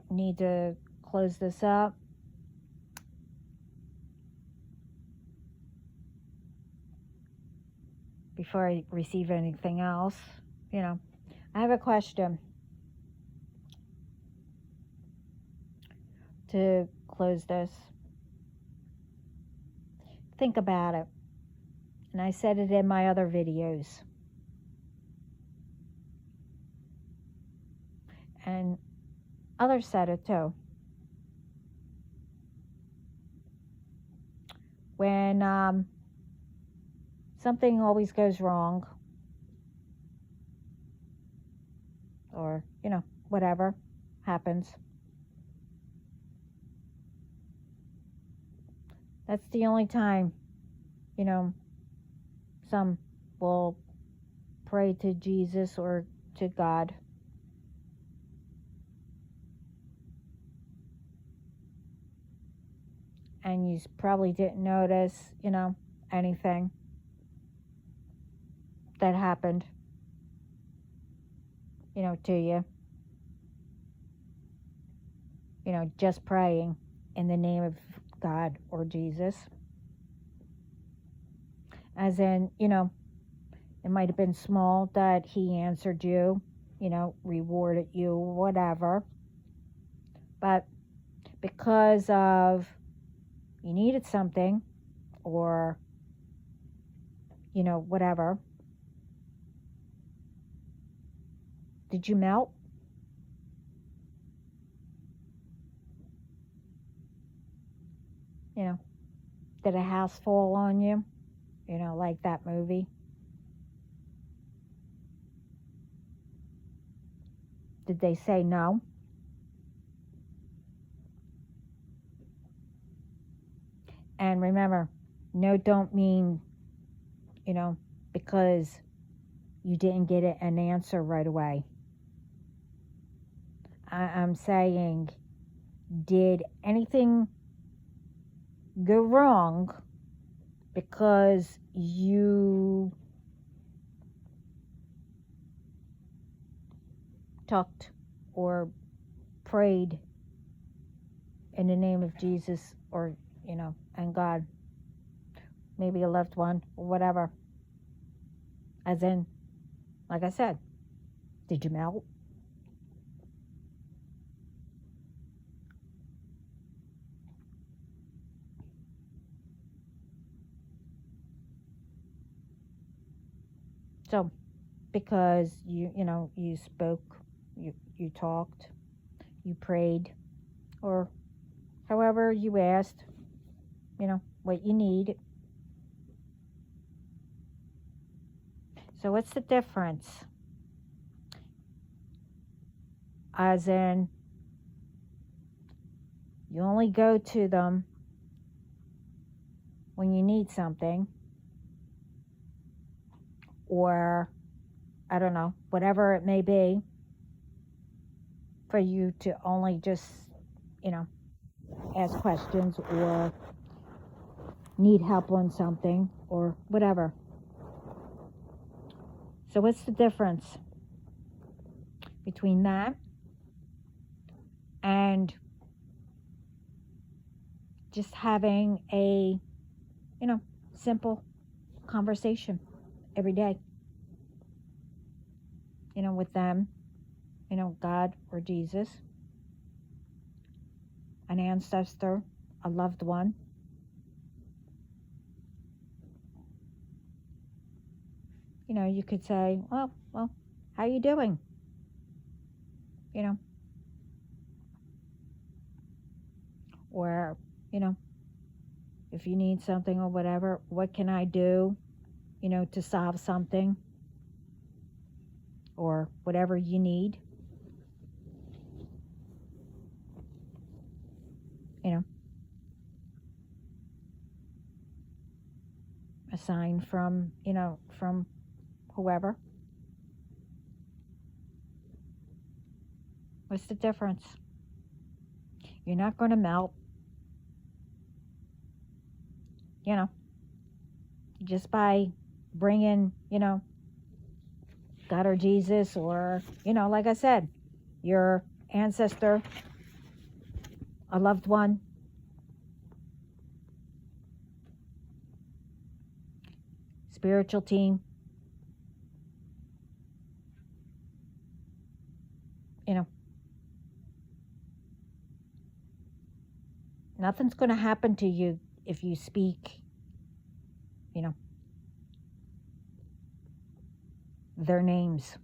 need to close this up. Before I receive anything else, I have a question to close this. Think about it. And I said it in my other videos. And others said it too. When something always goes wrong, or, whatever happens, that's the only time, some will pray to Jesus or to God. And you probably didn't notice, anything that happened, to you. Just praying in the name of God or Jesus. As in, it might have been small that he answered you, rewarded you, whatever. But because of you needed something or, whatever, did you melt? Did a house fall on you? Like that movie. Did they say no? And remember, no don't mean, because you didn't get an answer right away. I'm saying, did anything go wrong because you talked or prayed in the name of Jesus or, and God, maybe a loved one or whatever? As in, like I said, did you melt? So, because you spoke, you talked, you prayed, or however you asked, what you need. So what's the difference? As in, you only go to them when you need something, or I don't know, whatever it may be, for you to only just, ask questions or need help on something or whatever. So what's the difference between that and just having a, simple conversation every day, with them, God or Jesus, an ancestor, a loved one? You could say, well, how you doing? Or, if you need something or whatever, what can I do, to solve something or whatever you need? A sign from, from whoever. What's the difference? You're not going to melt, just by bringing, God or Jesus or, like I said, your ancestor, a loved one, spiritual team, nothing's going to happen to you if you speak, their names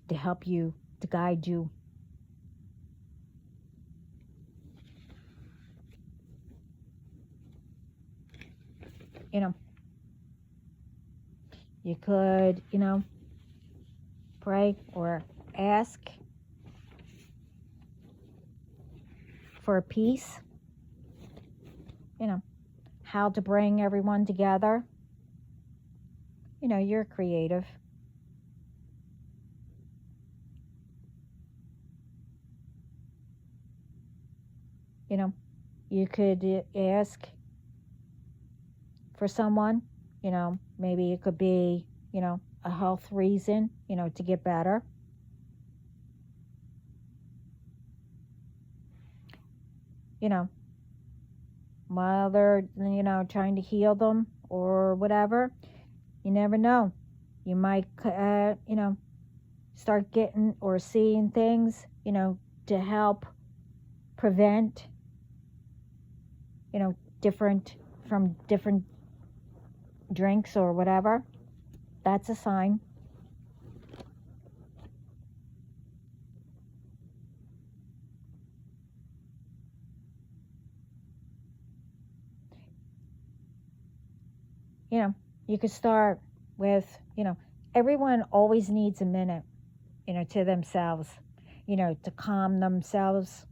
to help you, to guide you. You could, pray or ask for peace, how to bring everyone together. You're creative. You could ask for someone, maybe it could be, a health reason, to get better. While they're, trying to heal them or whatever, you never know. You might, start getting or seeing things, to help prevent, different from different drinks or whatever. That's a sign. You could start with, everyone always needs a minute, to themselves, to calm themselves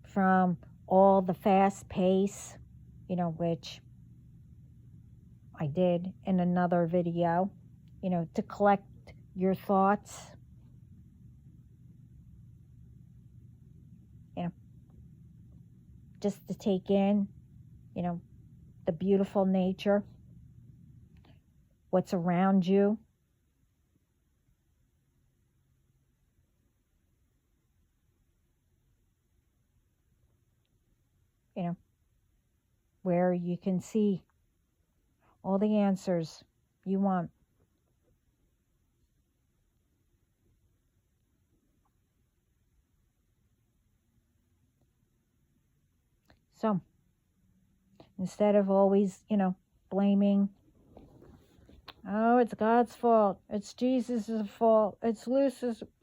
from all the fast pace, which I did in another video, to collect your thoughts, just to take in, the beautiful nature, what's around you. Where you can see all the answers you want. So, instead of always, blaming, oh, it's God's fault, it's Jesus' fault, it's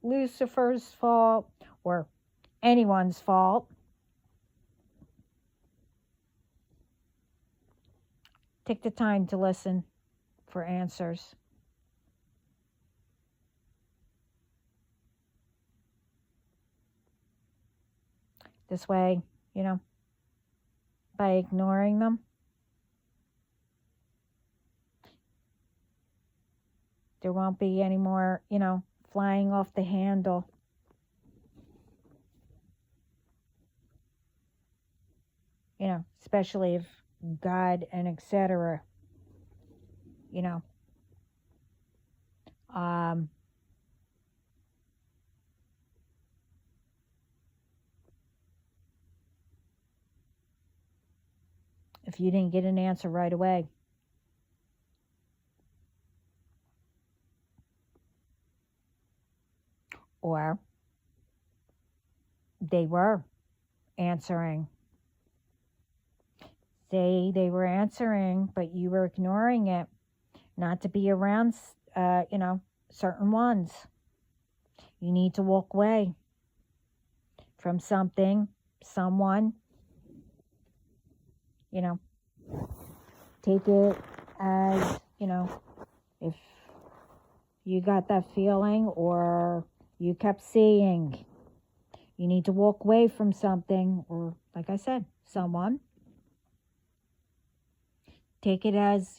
Lucifer's fault, or anyone's fault, take the time to listen for answers. This way, by ignoring them, there won't be any more, flying off the handle. Especially if God and etc. If you didn't get an answer right away, or they were answering, say they were answering, but you were ignoring it, not to be around, certain ones. You need to walk away from something, someone, take it as, if you got that feeling or you kept seeing, you need to walk away from something, or like I said, someone. Take it as,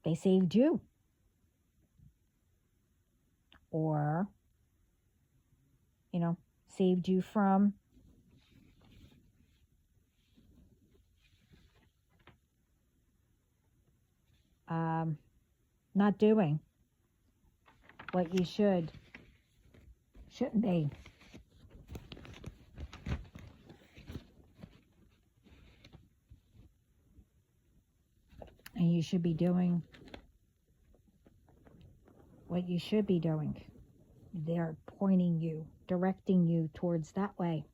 they saved you. Or, saved you from not doing what you shouldn't be. And you should be doing what you should be doing. They're pointing you, directing you towards that way,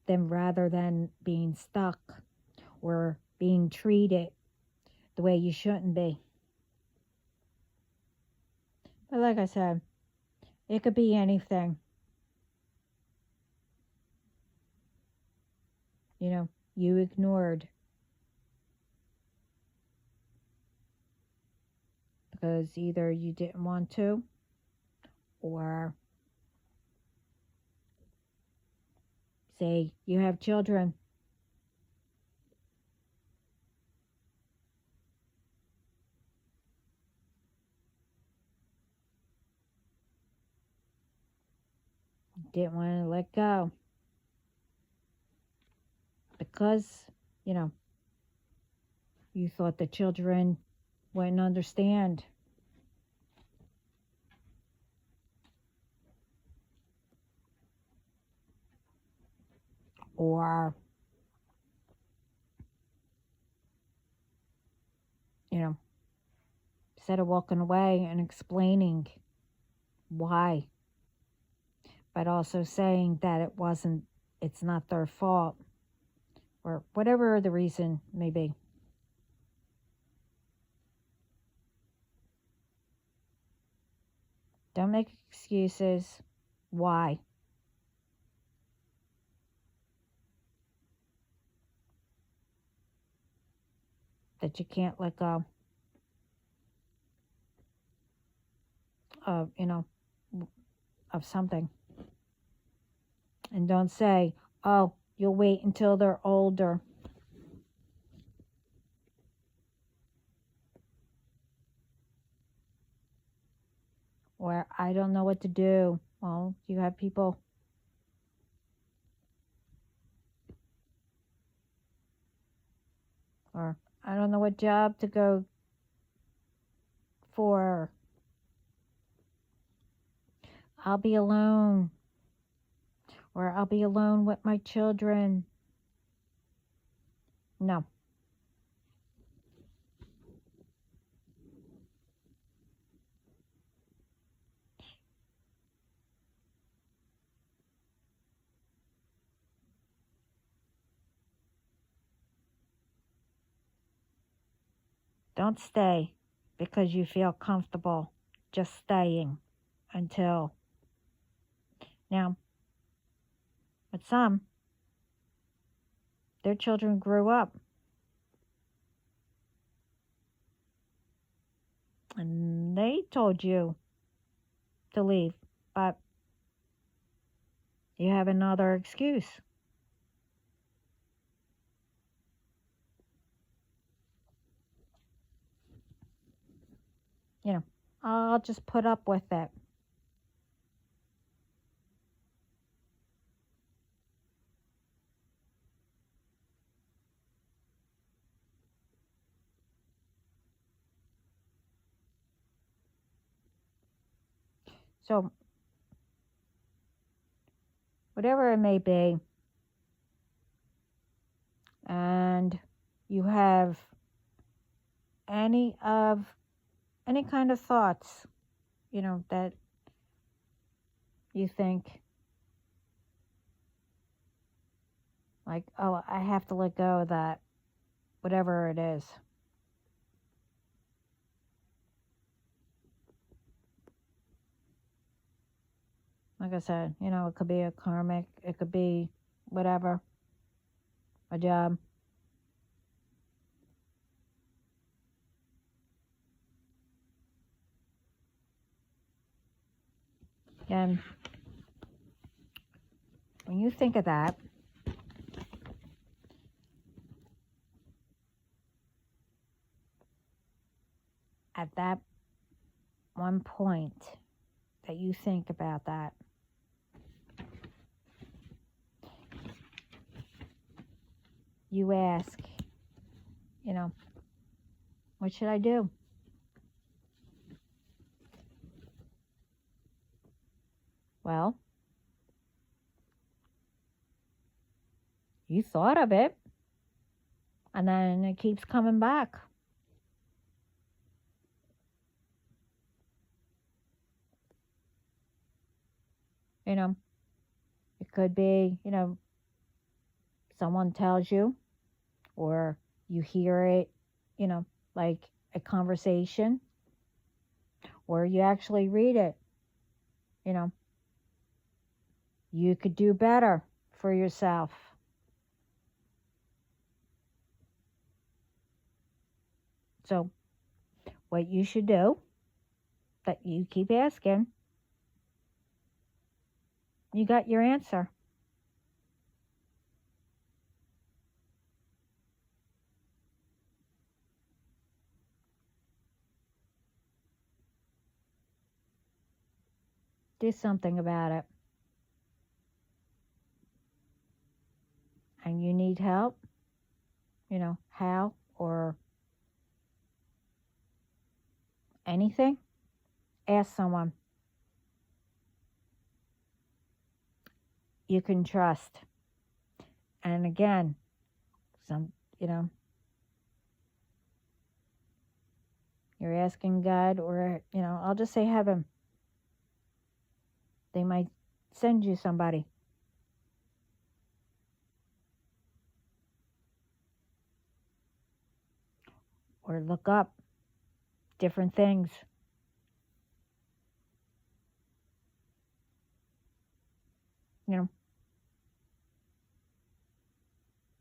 then rather than being stuck or being treated the way you shouldn't be. But like I said, it could be anything. You ignored because either you didn't want to, or say you have children. Didn't want to let go because, you thought the children wouldn't understand. Or instead of walking away and explaining why, but also saying that it's not their fault, or whatever the reason may be. Don't make excuses. Why? That you can't let go of, of something. And don't say, oh, you'll wait until they're older. Or I don't know what to do. Well, you have people. Or I don't know what job to go for. I'll be alone. Or I'll be alone with my children. No. Don't stay because you feel comfortable just staying until. Now, with some, their children grew up. And they told you to leave, but you have another excuse. I'll just put up with it. So, whatever it may be, and you have any kind of thoughts, that you think, like, oh, I have to let go of that, whatever it is. Like I said, it could be a karmic, it could be whatever, a job. And when you think of that, at that one point that you think about that, you ask, what should I do? Well, you thought of it, and then it keeps coming back. It could be, someone tells you, or you hear it, like a conversation, or you actually read it. You could do better for yourself. So, what you should do, that you keep asking, you got your answer. Do something about it. And you need help, how or anything, ask someone you can trust. And again, some, You're asking God, or, I'll just say heaven. They might send you somebody. Or look up different things.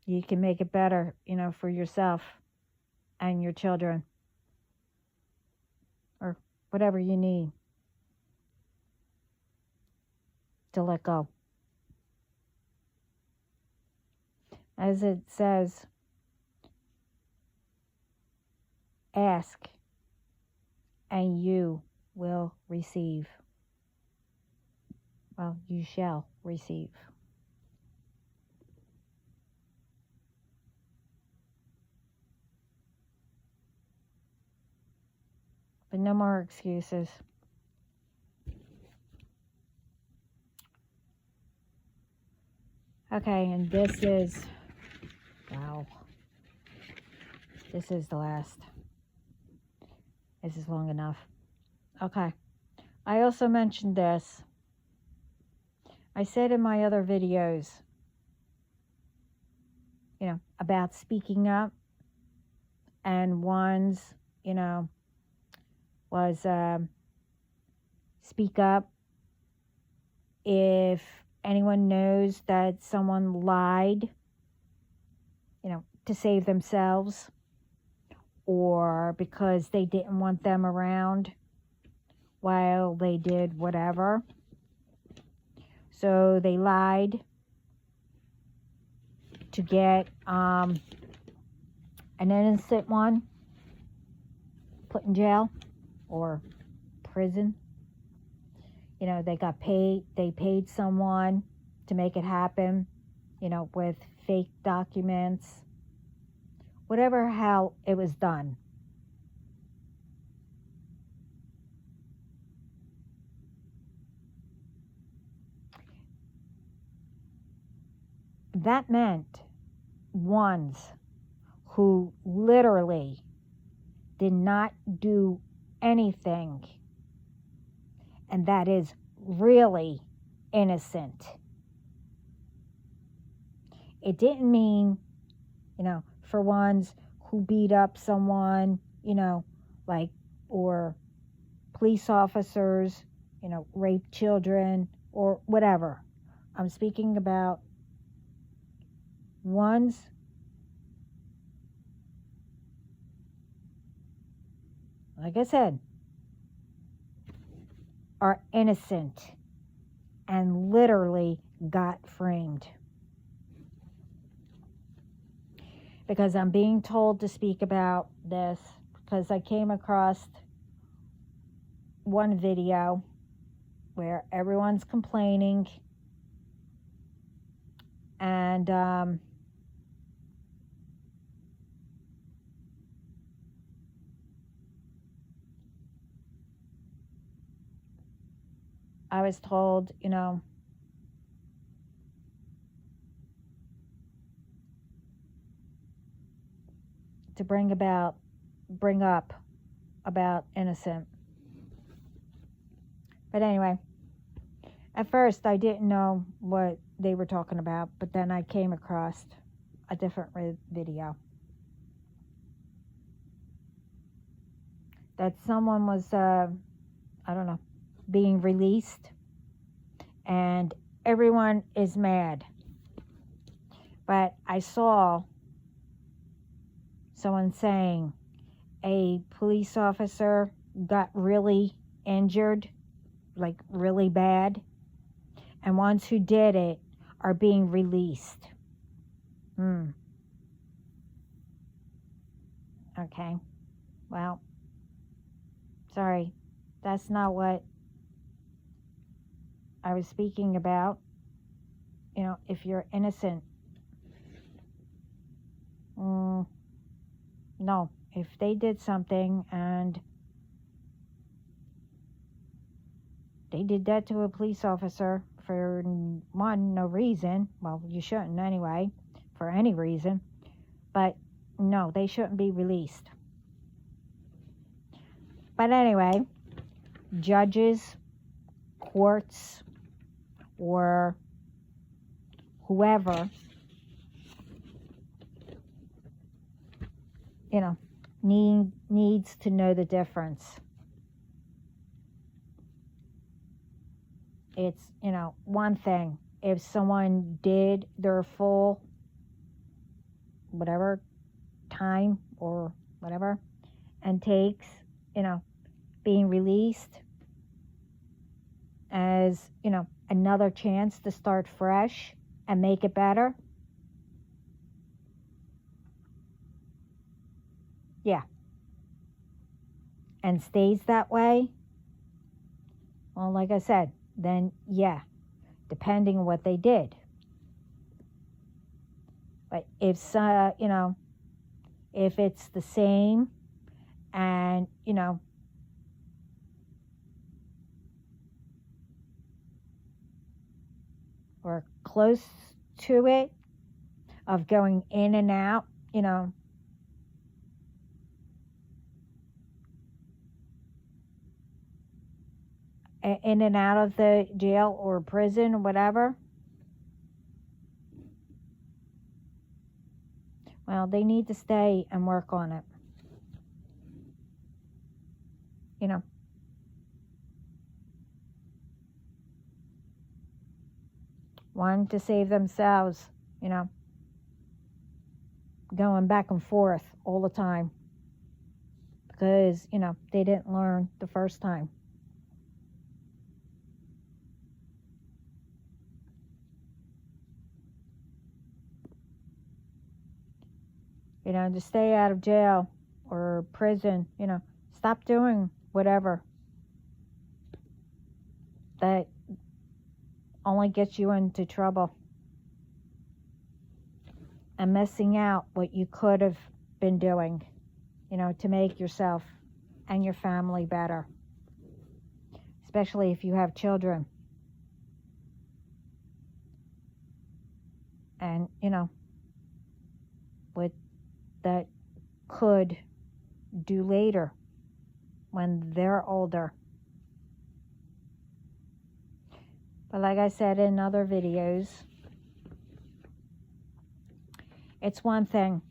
You can make it better, for yourself and your children, or whatever you need to let go. As it says, ask and you will receive. Well, you shall receive. But no more excuses. Okay, and this is, wow, this is the last. This is long enough. Okay, I also mentioned this. I said in my other videos, about speaking up, and one's, was speak up if anyone knows that someone lied, to save themselves, or because they didn't want them around while they did whatever. So they lied to get an innocent one put in jail or prison. They got paid. They paid someone to make it happen, with fake documents. Whatever, how it was done. That meant ones who literally did not do anything, and that is really innocent. It didn't mean, for ones who beat up someone, like, or police officers, rape children, or whatever. I'm speaking about ones like I said, are innocent and literally got framed. Because I'm being told to speak about this because I came across one video where everyone's complaining, and I was told, to bring up about innocent. But anyway, at first I didn't know what they were talking about, but then I came across a different video that someone was, being released, and everyone is mad. But I saw someone saying a police officer got really injured, like really bad, and ones who did it are being released. Okay. Well, sorry. That's not what I was speaking about. If you're innocent. No. If they did something and they did that to a police officer for no reason, well, you shouldn't anyway, for any reason, but no, they shouldn't be released. But anyway, judges, courts, or whoever, needs to know the difference. It's, one thing if someone did their full whatever time or whatever and takes, being released as, another chance to start fresh and make it better. Yeah. And stays that way. Well, like I said, then yeah, depending on what they did. But if if it's the same and, or close to it, of going in and out, in and out of the jail or prison or whatever, well, they need to stay and work on it. One, to save themselves, going back and forth all the time because, they didn't learn the first time. To stay out of jail or prison, stop doing whatever that only gets you into trouble and missing out what you could have been doing, to make yourself and your family better, especially if you have children. And, what that could do later when they're older. But like I said in other videos, it's one thing,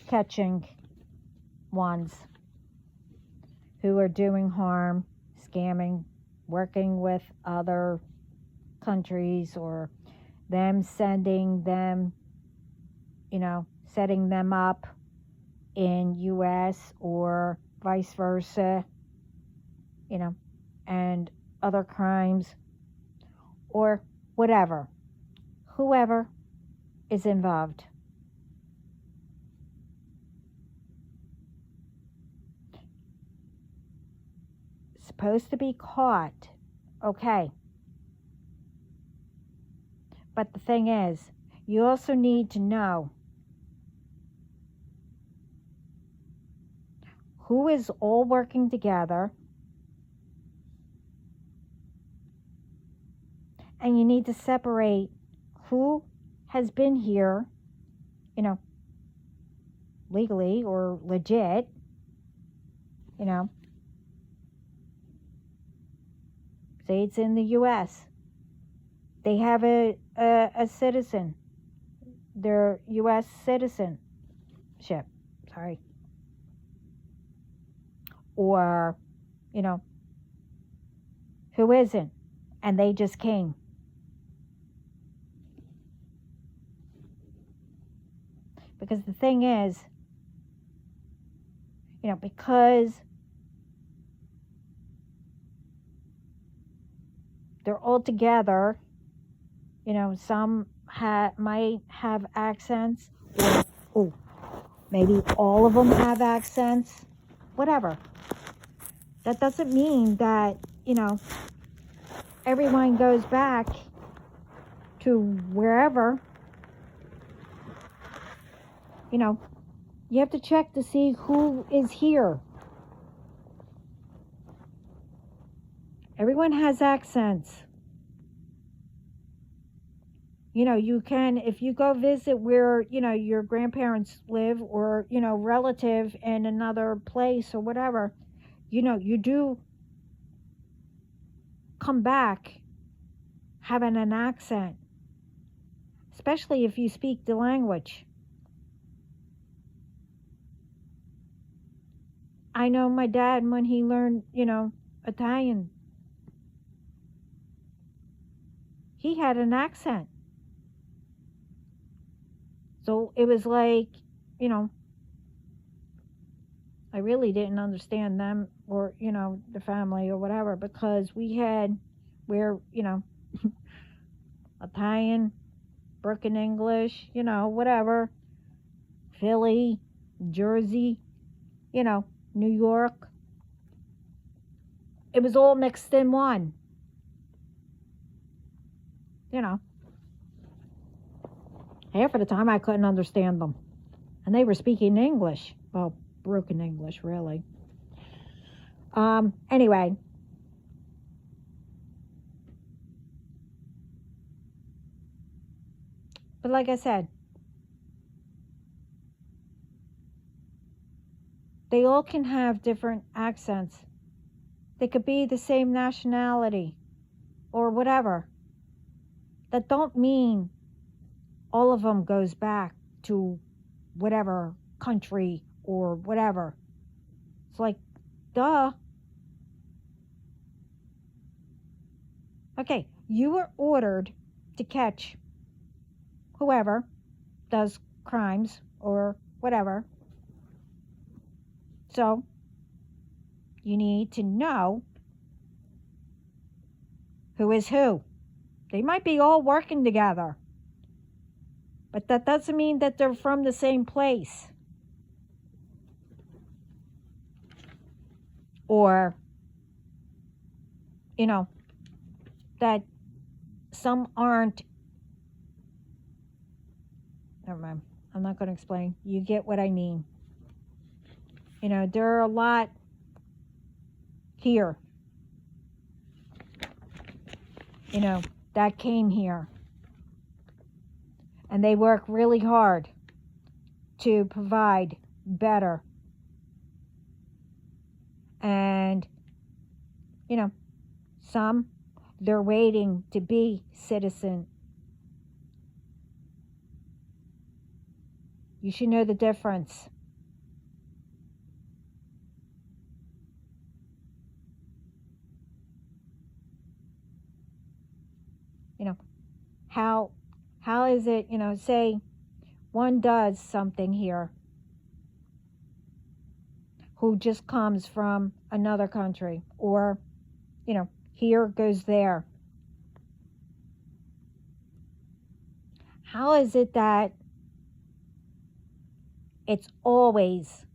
catching ones who are doing harm, scamming, working with other countries, or them sending them, setting them up in US or vice versa, and other crimes or whatever, whoever is involved. Supposed to be caught, okay. But the thing is, you also need to know who is all working together, and you need to separate who has been here, legally or legit, say it's in the US. They have a citizen, their US citizenship, sorry. Or, who isn't, and they just came. Because the thing is, because they're all together, some might have accents, or maybe all of them have accents, whatever. That doesn't mean that, everyone goes back to wherever. You have to check to see who is here. Everyone has accents. You can, if you go visit where, your grandparents live, or, relative in another place or whatever, you do come back having an accent, especially if you speak the language. I know my dad, when he learned, Italian, he had an accent. So it was like, you know, I really didn't understand them or, the family or whatever, because we're, Italian, broken English, whatever, Philly, Jersey, New York. It was all mixed in one, Half of the time I couldn't understand them. And they were speaking English. Well, broken English, really. Anyway. But like I said, they all can have different accents. They could be the same nationality or whatever. That don't mean all of them goes back to whatever country or whatever. It's like, duh. Okay, you were ordered to catch whoever does crimes or whatever. So, you need to know who is who. They might be all working together, but that doesn't mean that they're from the same place. Or, that some aren't. Never mind. I'm not going to explain. You get what I mean. There are a lot here, that came here. And they work really hard to provide better. And, some, they're waiting to be citizen. You should know the difference. How is it, say one does something here who just comes from another country, or, here goes there. How is it that it's always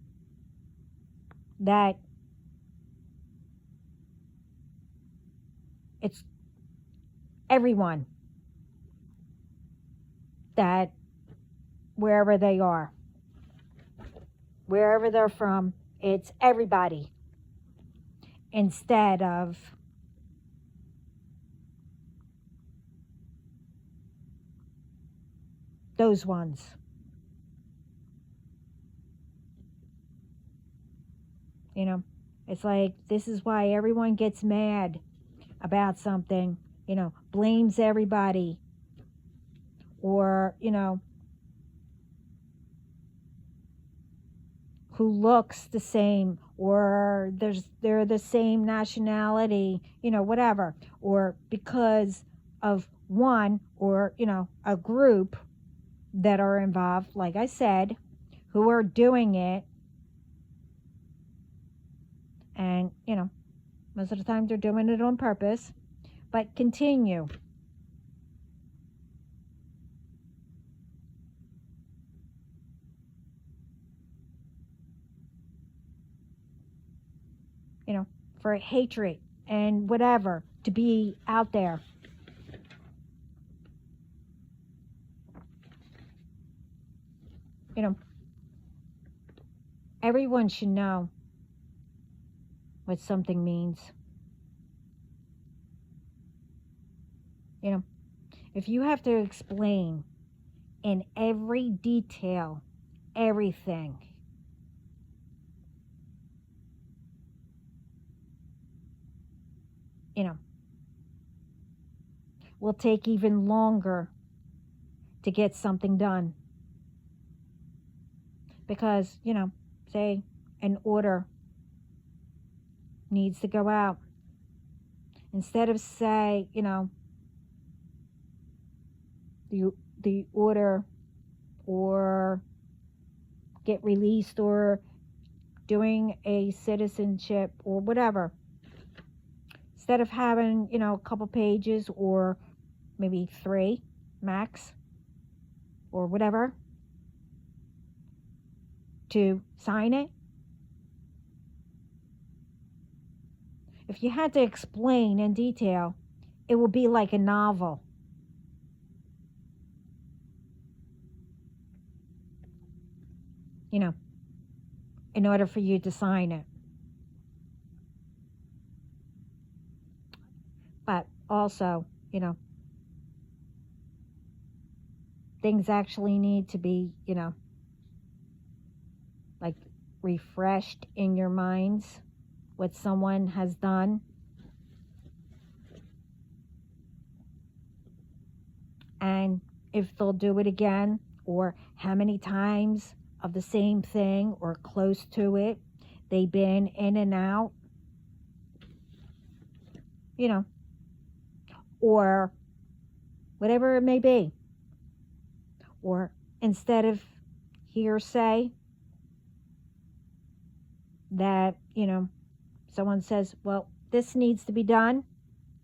that it's everyone that wherever they are, wherever they're from, it's everybody instead of those ones? It's like, this is why everyone gets mad about something, blames everybody, or, who looks the same, or they're the same nationality, whatever, or because of one, or, a group that are involved, like I said, who are doing it. And, most of the time they're doing it on purpose. But continue. For hatred and whatever to be out there. Everyone should know what something means. If you have to explain in every detail everything, you know, will take even longer to get something done. Because, say an order needs to go out. Instead of say, the order or get released or doing a citizenship or whatever, instead of having, a couple pages or maybe 3 max or whatever to sign it, if you had to explain in detail, it would be like a novel. In order for you to sign it. But also, things actually need to be, like refreshed in your minds, what someone has done. And if they'll do it again, or how many times of the same thing or close to it they've been in and out, or whatever it may be. Or instead of hearsay that, someone says, well, this needs to be done,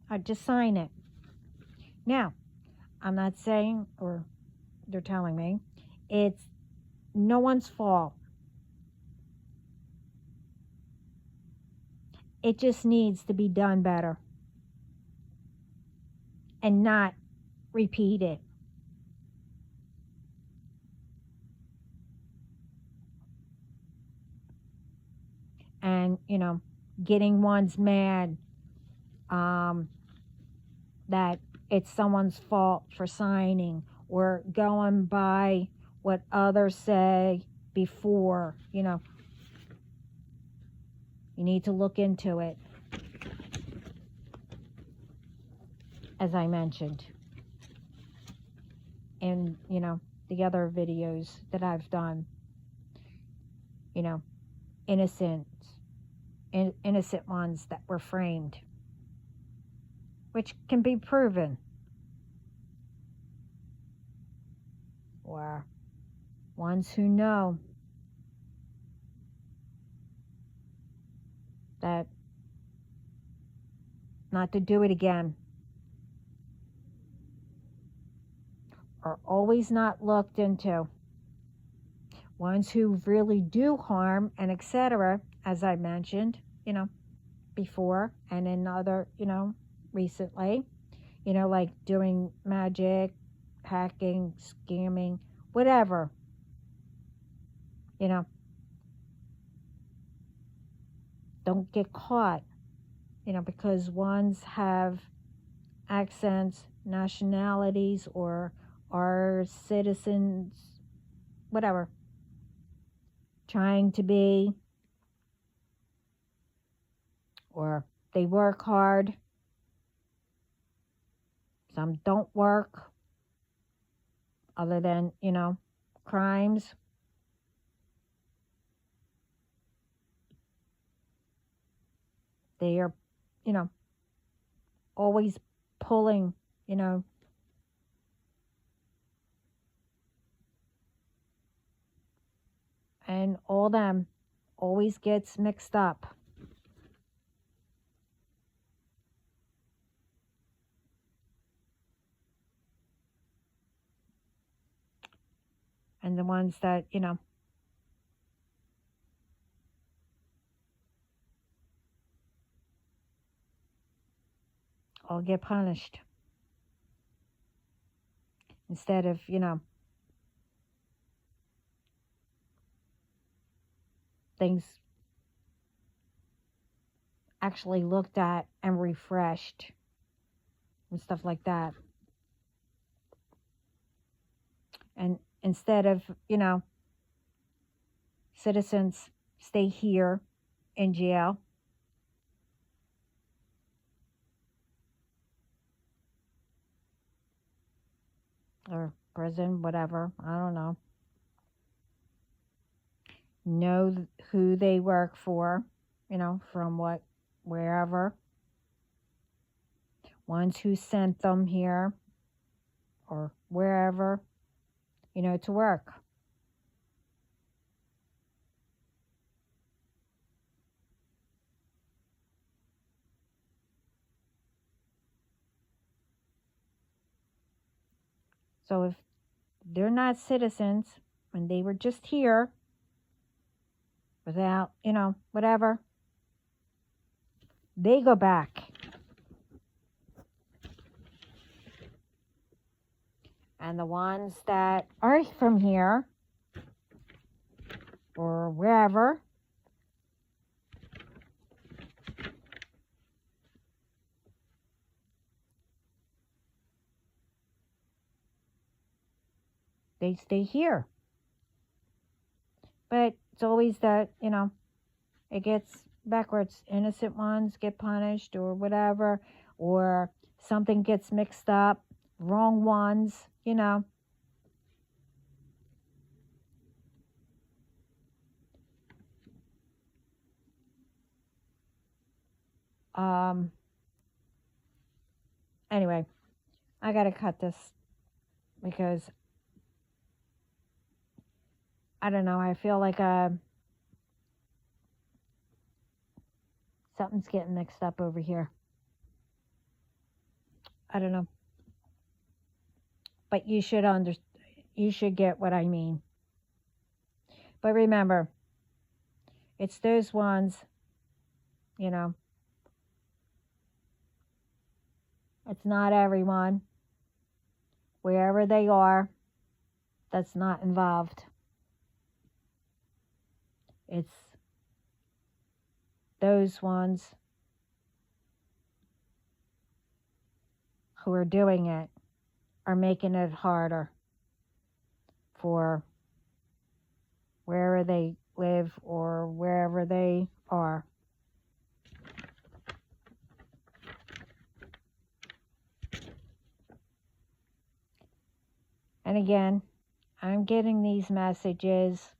I just sign it. Now, I'm not saying, or they're telling me, it's no one's fault. It just needs to be done better and not repeated. And, getting one's mad that it's someone's fault for signing, or going by what others say before, you need to look into it, as I mentioned in, the other videos that I've done. Innocent ones that were framed, which can be proven, or ones who know that not to do it again, are always not looked into. Ones who really do harm and etc., as I mentioned, before, and in other, recently, like doing magic, hacking, scamming, whatever, don't get caught, because ones have accents, nationalities, or are citizens, whatever, trying to be, or they work hard. Some don't work, other than, crimes. They are, always pulling, and all them always gets mixed up. And the ones that, all get punished. Instead of, things actually looked at and refreshed and stuff like that. And instead of, citizens stay here in jail, or prison, whatever. I don't know. Know who they work for, from wherever. Ones who sent them here or wherever, to work. So if they're not citizens and they were just here without, whatever, they go back. And the ones that are from here or wherever, they stay here. But it's always that, it gets backwards. Innocent ones get punished or whatever, or something gets mixed up, wrong ones, Anyway, I gotta cut this because I don't know. I feel like something's getting mixed up over here. I don't know, but you should get what I mean. But remember, it's those ones, it's not everyone, wherever they are, that's not involved. It's those ones who are doing it are making it harder for wherever they live or wherever they are. And again, I'm getting these messages,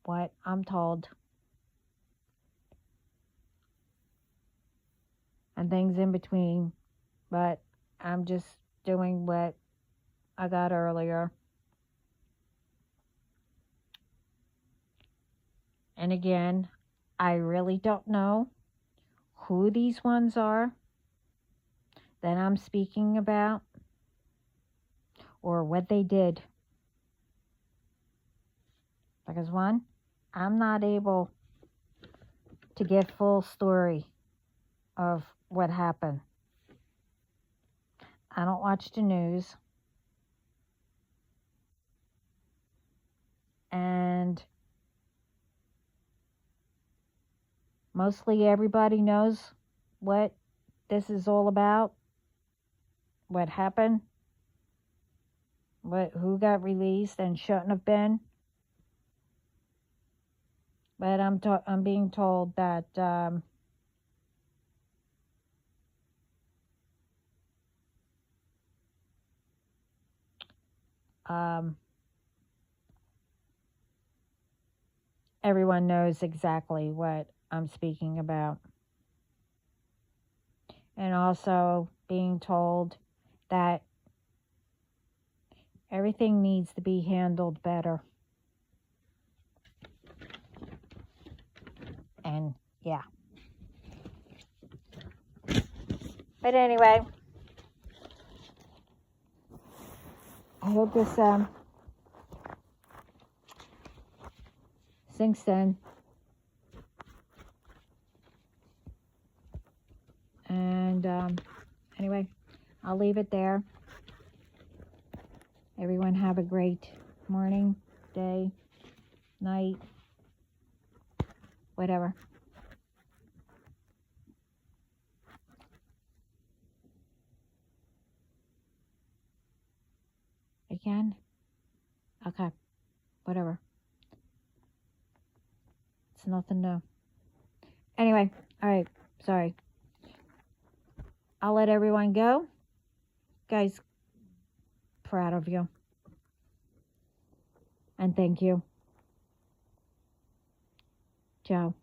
what I'm told, and things in between, but I'm just doing what I got earlier. And again, I really don't know who these ones are that I'm speaking about or what they did. Because one, I'm not able to get full story of what happened. I don't watch the news. And mostly everybody knows what this is all about, what happened, who got released and shouldn't have been. But I'm being told that everyone knows exactly what I'm speaking about. And also being told that everything needs to be handled better. And yeah. But anyway, I hope this sinks in. And anyway, I'll leave it there. Everyone have a great morning, day, night, whatever. Again? Okay, whatever. It's nothing new. Anyway, all right, sorry. I'll let everyone go. Guys, proud of you. And thank you, Joe.